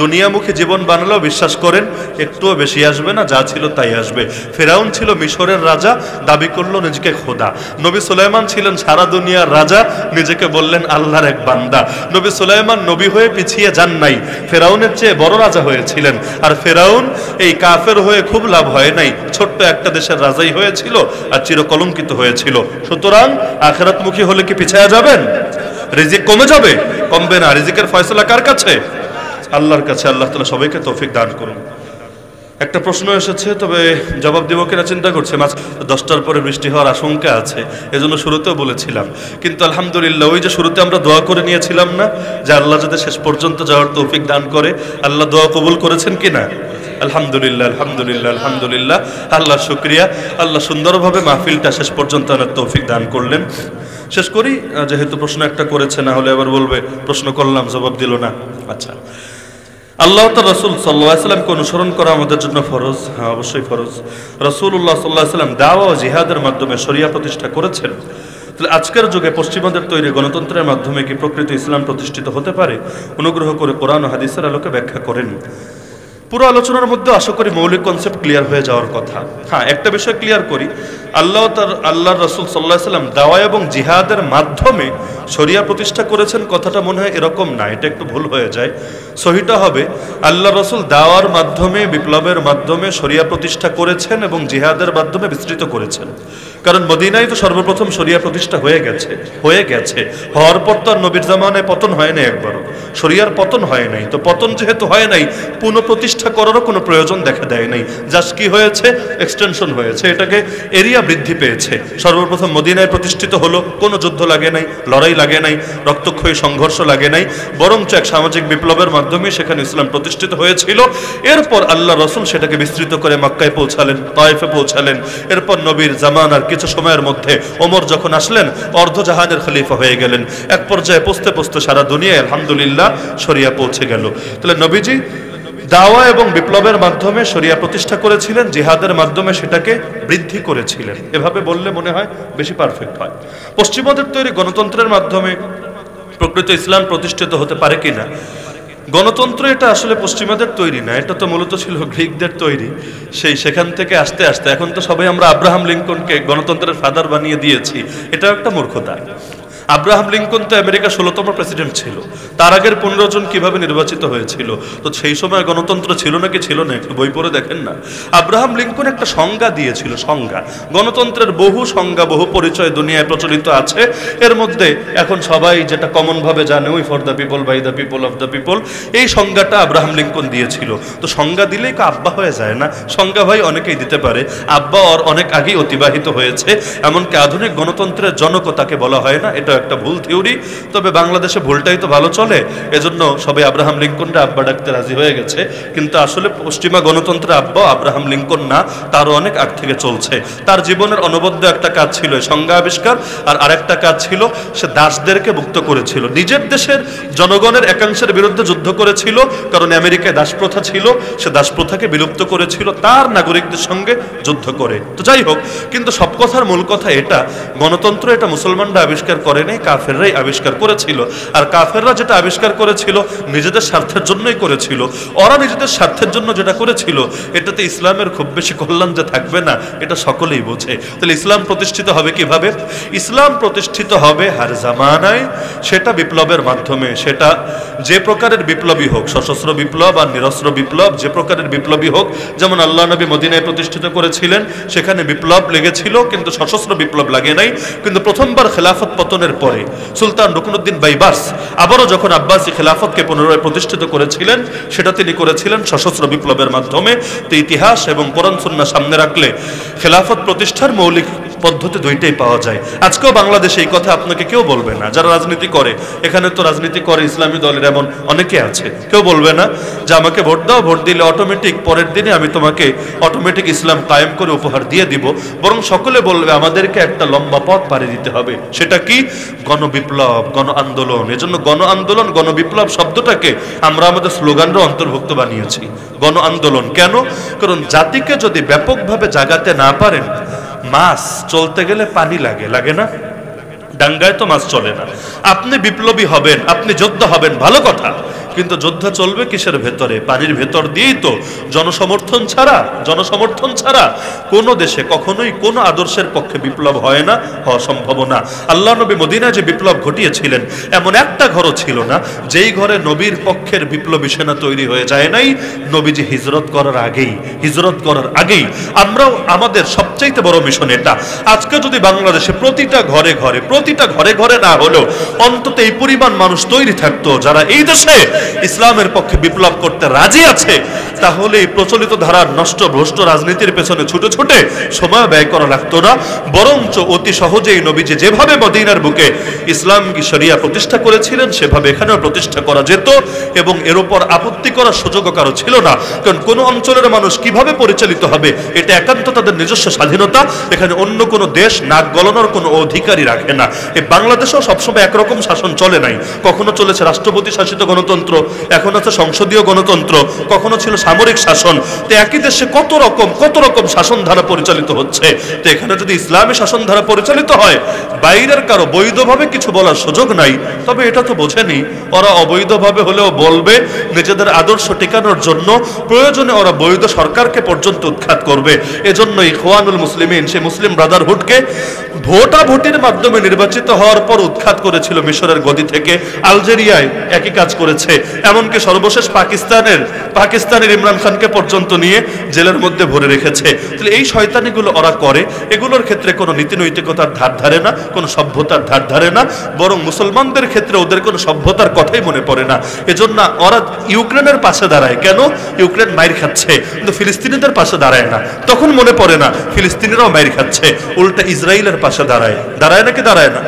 Speaker 1: দুনিয়ামুখী জীবন বানালেও বিশ্বাস করেন একটুও বেশি আসবে না, যা ছিল তাই আসবে। ফেরাউন ছিল মিশরের রাজা, দাবি করলো নিজেকে খোদা। নবী সুলাইমান ছিলেন সারা দুনিয়ার রাজা, নিজেকে বললেন আল্লাহর এক বান্দা। নবী সুলাইমান নবী হয়ে পিছিয়ে যান নাই, ফেরাউনের চেয়ে বড় রাজা হয়েছিলেন। আর ফেরাউন এই কাফের হয়ে খুব লাভ হয় নাই, ছোট্ট একটা দেশের রাজাই হয়েছিল আর চিরকলঙ্কিত হয়েছিল। সুতরাং আখিরাতমুখী হলে কি পিছায়া যাবেন? রিজিক কমে যাবে? কমবে না। রিজিকের ফয়সালা কার কাছে? আল্লাহর কাছে। আল্লাহ তাআলা সবাইকে তৌফিক দান করুন। একটা প্রশ্ন এসেছে, তবে জবাব দেব কিনা চিন্তা করছি। 10টার পরে বৃষ্টি হওয়ার আশঙ্কা আছে, এজন্য শুরুতেও বলেছিলাম। কিন্তু আলহামদুলিল্লাহ ওই যে শুরুতে আমরা দোয়া করে নিয়েছিলাম না যে আল্লাহ যাতে শেষ পর্যন্ত যাওয়ার তৌফিক দান করে, আল্লাহ দোয়া কবুল করেছেন কিনা? আলহামদুলিল্লাহ আলহামদুলিল্লাহ আলহামদুলিল্লাহ, আল্লাহ শুকরিয়া। আল্লাহ সুন্দরভাবে মাহফিলটা শেষ পর্যন্ত আনার তৌফিক দান করলেন। শেষ করি, যেহেতু প্রশ্ন একটা করেছে, না হলে আবার বলবে প্রশ্ন করলাম জবাব দিল না। আচ্ছা, আল্লাহ তার রাসূল সাল্লাল্লাহু আলাইহি ওয়াসাল্লামকে অনুসরণ করা আমাদের জন্য ফরজ। হ্যাঁ, অবশ্যই ফরজ। রাসূলুল্লাহ সাল্লাল্লাহু আলাইহি ওয়াসাল্লাম দাওয়া ও জিহাদের মাধ্যমে শরিয়া প্রতিষ্ঠা করেছেন। তাহলে আজকের যুগে পশ্চিমাদের তৈরি গণতন্ত্রের মাধ্যমে কি প্রকৃত ইসলাম প্রতিষ্ঠিত হতে পারে? অনুগ্রহ করে কোরআন ও হাদিসের আলোকে ব্যাখ্যা করেন। পুরো আলোচনার মধ্যে আশা করি মৌলিক কনসেপ্ট ক্লিয়ার হয়ে যাওয়ার কথা। হ্যাঁ, একটা বিষয় ক্লিয়ার করি, আল্লাহর রাসূল সাল্লাল্লাহু আলাইহি ওয়াসাল্লাম দাওয়া এবং জিহাদের মাধ্যমে শরিয়া প্রতিষ্ঠা করেছেন, কথাটা মনে হয় এরকম না, এটা একটু ভুল হয়ে যায়। সহিটা হবে আল্লাহর রাসূল দাওয়ার মাধ্যমে, বিপ্লবের মাধ্যমে শরিয়া প্রতিষ্ঠা করেছেন এবং জিহাদের মাধ্যমে বিস্তৃত করেছেন। কারণ মদিনায় তো সর্বপ্রথম শরিয়া প্রতিষ্ঠা হয়ে গেছে। হওয়ার পর তো আর নবীর জামানায় পতন হয় নাই, একবারও শরিয়ার পতন হয় নাই। তো পতন যেহেতু হয় নাই, পুনঃপ্রতিষ্ঠা করারও কোনো প্রয়োজন দেখা দেয় নাই। জাস্ট কি হয়েছে? এক্সটেনশন হয়েছে, এটাকে এরিয়া শরিয়া বৃদ্ধি পেয়েছে। সর্বপ্রথম মদিনায় প্রতিষ্ঠিত হলো, কোনো যুদ্ধ লাগে নাই, লড়াই লাগে নাই, রক্তক্ষয়ী সংঘর্ষ লাগে নাই, বরঞ্চ এক সামাজিক বিপ্লবের মাধ্যমে সেখানে ইসলাম প্রতিষ্ঠিত হয়েছিল। এরপর আল্লাহ রসুল সেটাকে বিস্তৃত করে মক্কায় পৌঁছালেন, তায়েফে পৌঁছালেন। এরপর নবীর জামানার কিছু সময়ের মধ্যে ওমর যখন আসলেন, অর্ধজাহানের খলিফা হয়ে গেলেন। এক পর্যায়ে পৌঁছতে পৌঁছতে সারা দুনিয়ায় আলহামদুলিল্লাহ শরিয়া পৌঁছে গেল। তাহলে নবীজি দাওয়া এবং বিপ্লবের মাধ্যমে শরিয়া প্রতিষ্ঠা করেছিলেন, জিহাদের মাধ্যমে সেটাকে বৃদ্ধি করেছিলেন। এভাবে বললে মনে হয় বেশি পারফেক্ট হয়। পশ্চিমাদের তৈরি গণতন্ত্রের মাধ্যমে প্রকৃত ইসলাম প্রতিষ্ঠিত হতে পারে কিনা? গণতন্ত্র এটা আসলে পশ্চিমাদের তৈরি না, এটা তো মূলত ছিল গ্রিকদের তৈরি। সেখান থেকে আস্তে আস্তে এখন তো সবাই আমরা আব্রাহাম লিঙ্কনকে গণতন্ত্রের ফাদার বানিয়ে দিয়েছি। এটা একটা মূর্খতা। আব্রাহাম লিঙ্কন তো আমেরিকা 16তম প্রেসিডেন্ট ছিল। তার আগের 15 জন কিভাবে নির্বাচিত হয়েছিল? তো সেই সময় গণতন্ত্র ছিল নাকি ছিল না? একটু বই পড়ে দেখেন না। আব্রাহাম লিঙ্কন একটা সংজ্ঞা দিয়েছিল, সংজ্ঞা। গণতন্ত্রের বহু সংজ্ঞা, বহু পরিচয় দুনিয়ায় প্রচলিত আছে। এর মধ্যে এখন সবাই যেটা কমন ভাবে জানে, we for the people, by the people, of the people, এই সংজ্ঞাটা আব্রাহাম লিঙ্কন দিয়েছিল। তো সংজ্ঞা দিলেই আব্বা হয়ে যায় না, সংজ্ঞা ভাই অনেকেই দিতে পারে। আব্বা ওর অনেক আগেই অতিবাহিত হয়েছে, এমনকি আধুনিক গণতন্ত্রের জনকও তাকে বলা হয় না। এটা একটা ভুল থিওরি। তবে বাংলাদেশে ভুলটাই তো ভালো চলে, এজন্য সবাই আব্রাহাম লিঙ্কনরা আব্বা ডাকতে রাজি হয়ে গেছে। কিন্তু আসলে পশ্চিমা গণতন্ত্রের আব্বা আব্রাহাম লিঙ্কন না, তারও অনেক আগ থেকে চলছে। তার জীবনের অনবদ্য একটা কাজ ছিল সংজ্ঞা আবিষ্কার, আর আরেকটা কাজ ছিল সে দাসদেরকে মুক্ত করেছিল। নিজের দেশের জনগণের একাংশের বিরুদ্ধে যুদ্ধ করেছিল, কারণ আমেরিকায় দাসপ্রথা ছিল। সে দাসপ্রথাকে বিলুপ্ত করেছিল তার নাগরিকদের সঙ্গে যুদ্ধ করে। তো যাই হোক, কিন্তু সব কথার মূল কথা এটা, গণতন্ত্র এটা মুসলমানরা আবিষ্কার করে নাই, কাফেররাই আবিষ্কার করেছিল। আর কাফেররা যেটা আবিষ্কার করেছিল নিজেদের স্বার্থের জন্যই করেছিল। ওরা নিজেদের স্বার্থের জন্য যেটা করেছিল, এটাতে ইসলামের খুব বেশি কল্যাণ যে থাকবে না, এটা সকলেই বোঝে। তাহলে ইসলাম প্রতিষ্ঠিত হবে কিভাবে? ইসলাম প্রতিষ্ঠিত হবে হার জামানায়, সেটা বিপ্লবের মাধ্যমে। সেটা যে প্রকারের বিপ্লবী হোক, সশস্ত্র বিপ্লব আর নিরস্ত্র বিপ্লব, যে প্রকারের বিপ্লবী হোক। যেমন আল্লাহ নবী মদিনায় প্রতিষ্ঠিত করেছিলেন, সেখানে বিপ্লব লেগেছিল কিন্তু সশস্ত্র বিপ্লব লাগে নাই। কিন্তু প্রথমবার খেলাফত পতনের পরে সুলতান রুকনুদ্দিন বাইবার্স আবারও যখন আব্বাসী খেলাফতকে পুনরায় প্রতিষ্ঠিত করেছিলেন, সেটা তিনি করেছিলেন সশস্ত্র বিপ্লবের মাধ্যমে। তো ইতিহাস এবং কোরআন সুন্নাহ সামনে রাখলে খেলাফত প্রতিষ্ঠার মৌলিক পদ্ধতি দুইটাই পাওয়া যায়। আজকেও বাংলাদেশে এই কথা আপনাকে কেউ বলবে না। যারা রাজনীতি করে, এখানে তো রাজনীতি করে ইসলামী দলের এমন অনেকে আছে, কেউ বলবে না যে আমাকে ভোট দাও, ভোট দিলে অটোমেটিক পরের দিনে আমি তোমাকে অটোমেটিক ইসলাম কায়েম করে উপহার দিয়ে দিব। বরং সকলে বলবে আমাদেরকে একটা লম্বা পথ পাড়ি দিতে হবে। সেটা কি? গণবিপ্লব, গণ আন্দোলন। এজন্য গণ আন্দোলন, গণবিপ্লব শব্দটাকে আমরা আমাদের স্লোগানরা অন্তর্ভুক্ত বানিয়েছি। গণ আন্দোলন কেন? কারণ জাতিকে যদি ব্যাপকভাবে জাগাতে না পারেন, মাছ চলতে গেলে পানি লাগে, লাগে না? ডাঙ্গায় তো মাছ চলে না। আপনি বিপ্লবী হবেন, আপনি যোদ্ধা হবেন, ভালো কথা, কিন্তু যোদ্ধা চলবে কিসের ভেতরে? পানির ভেতর দিয়েই তো। জনসমর্থন ছাড়া কোনো দেশে কখনোই কোনো আদর্শের পক্ষে বিপ্লব হয় না, হওয়া সম্ভব না। আল্লাহ নবী মদিনায় যে বিপ্লব ঘটিয়েছিলেন, এমন একটা ঘরও ছিল না যেই ঘরে নবীর পক্ষের বিপ্লবী সেনা তৈরি হয়ে যায় নাই। নবীজি হিজরত করার আগেই আমরাও, আমাদের সবচাইতে বড় মিশন এটা। আজকে যদি বাংলাদেশে প্রতিটা ঘরে না হলেও অন্তত এই পরিমাণ মানুষ তৈরি থাকতো যারা এই দেশে ইসলামের পক্ষে বিপ্লব করতে রাজি আছে, তাহলে এই প্রচলিত ধারার নষ্ট ভ্রষ্ট রাজনীতির পেছনে ছুটে সময় ব্যয় করা লাগতো না। বরঞ্চ অতি সহজেই নবীজি যেভাবে মদিনার বুকে ইসলাম কি শরিয়া প্রতিষ্ঠা করেছিলেন, সেভাবে এখানেও প্রতিষ্ঠা করা যেত। এবং এর উপর আপত্তি করার সুযোগও কারো ছিল না। কারণ কোন অঞ্চলের মানুষ কিভাবে পরিচালিত হবে, এটা একান্ত তাদের নিজস্ব স্বাধীনতা। এখানে অন্য কোনো দেশ নাক গলানোর কোনো অধিকারই রাখে না। এই বাংলাদেশেও সবসময় একরকম শাসন চলে নাই। কখনো চলেছে রাষ্ট্রপতি শাসিত গণতন্ত্র, এখন আছে সংসদীয় গণতন্ত্র, কখনো ছিল সামরিক শাসন। তো একই দেশে কত রকম শাসন ধারা পরিচালিত হচ্ছে। তো এখানে যদি ইসলামী শাসন ধারা পরিচালিত হয়, বাইরের কারো বৈধভাবে কিছু বলার সুযোগ নাই। তবে এটা তো বোঝেনি, ওরা অবৈধভাবে হলেও বলবে, নিজেদের আদর্শ টিকানোর জন্য প্রয়োজনে ওরা বৈধ সরকারকে পর্যন্ত উৎখাত করবে। এজন্যই ইখওয়ানুল মুসলিমিন, সে মুসলিম ব্রাদারহুডকে ভোটাভুটির মাধ্যমে নির্বাচিত হওয়ার পর উৎখাত করেছিল মিশরের গদি থেকে। আলজেরিয়ায় একই কাজ করেছে। এমনকি সর্বশেষ পাকিস্তানের ইমরান খানকে পর্যন্ত নিয়ে জেলের মধ্যে ভরে রেখেছে। তাহলে এই শয়তানিগুলো ওরা করে। এগুলোর ক্ষেত্রে কোনো নীতি নৈতিকতার ধার ধারে না, কোনো সভ্যতার ধার ধারে না। বরং মুসলমানদের ক্ষেত্রে ওদের কোনো সভ্যতার কথাই মনে পড়ে না। এজন্য বলছেন না ওরা ইউক্রেনের পাশে দাঁড়ায়, কেন? ইউক্রেন মাইর খাচ্ছে, কিন্তু ফিলিস্তিনিদের পাশে দাঁড়ায় না। তখন মনে পড়ে না ফিলিস্তিনিরাও মাইর খাচ্ছে, উল্টা ইসরায়েলের পাশে দাঁড়ায়। দাঁড়ায় নাকি দাঁড়ায় না?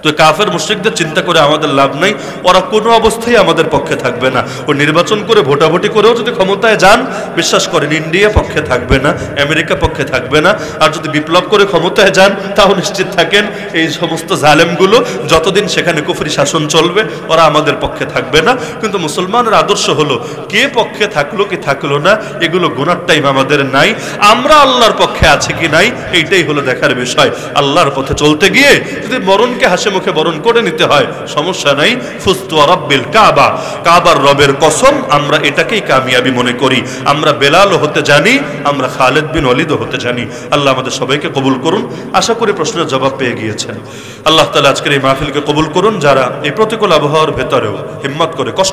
Speaker 1: তো কাফের মুশরিকদের চিন্তা করে আমাদের লাভ নাই, ওরা কোনো অবস্থায় আমাদের পক্ষে থাকবে না। ও নির্বাচন করে ভোটাভুটি করেও যদি ক্ষমতায় যান, বিশ্বাস করেন ইন্ডিয়া পক্ষে থাকবে না, আমেরিকা পক্ষে থাকবে না। আর যদি বিপ্লব করে ক্ষমতায় যান, তাও নিশ্চিত থাকেন এই সমস্ত জালেমগুলো যতদিন সেখানে কুফরি শাসন চলবে, ওরা আমাদের পক্ষে থাকবে না। কিন্তু মুসলমানের আদর্শ হলো কে পক্ষে থাকলো কি থাকলো না, এগুলো গুনার টাইম আমাদের নাই। আমরা আল্লাহর পক্ষে আছে কি নাই, এইটাই হলো দেখার বিষয়। আল্লাহর পথে চলতে গিয়ে যদি মরণকে হাসি মুখে বরণ করে নিতে হয়, সমস্যা নাই। ফুস্তু রাব্বিল কাবা, কাবার রবের কসম, আমরা এটাকেই কামিয়াবি মনে করি। আমরা বেলালও হতে জানি, আমরা খালিদ বিন ওয়ালিদও হতে জানি। আল্লাহ আমাদের সবাইকে কবুল করুন। আশা করি প্রশ্নের জবাব পেয়ে গিয়েছেন। আল্লাহ তাআলা আজকের এই মাহফিলকে কবুল করুন। যারা এই প্রতিকূল আবহাওয়ার ভেতরেও হিম্মত করে কষ্ট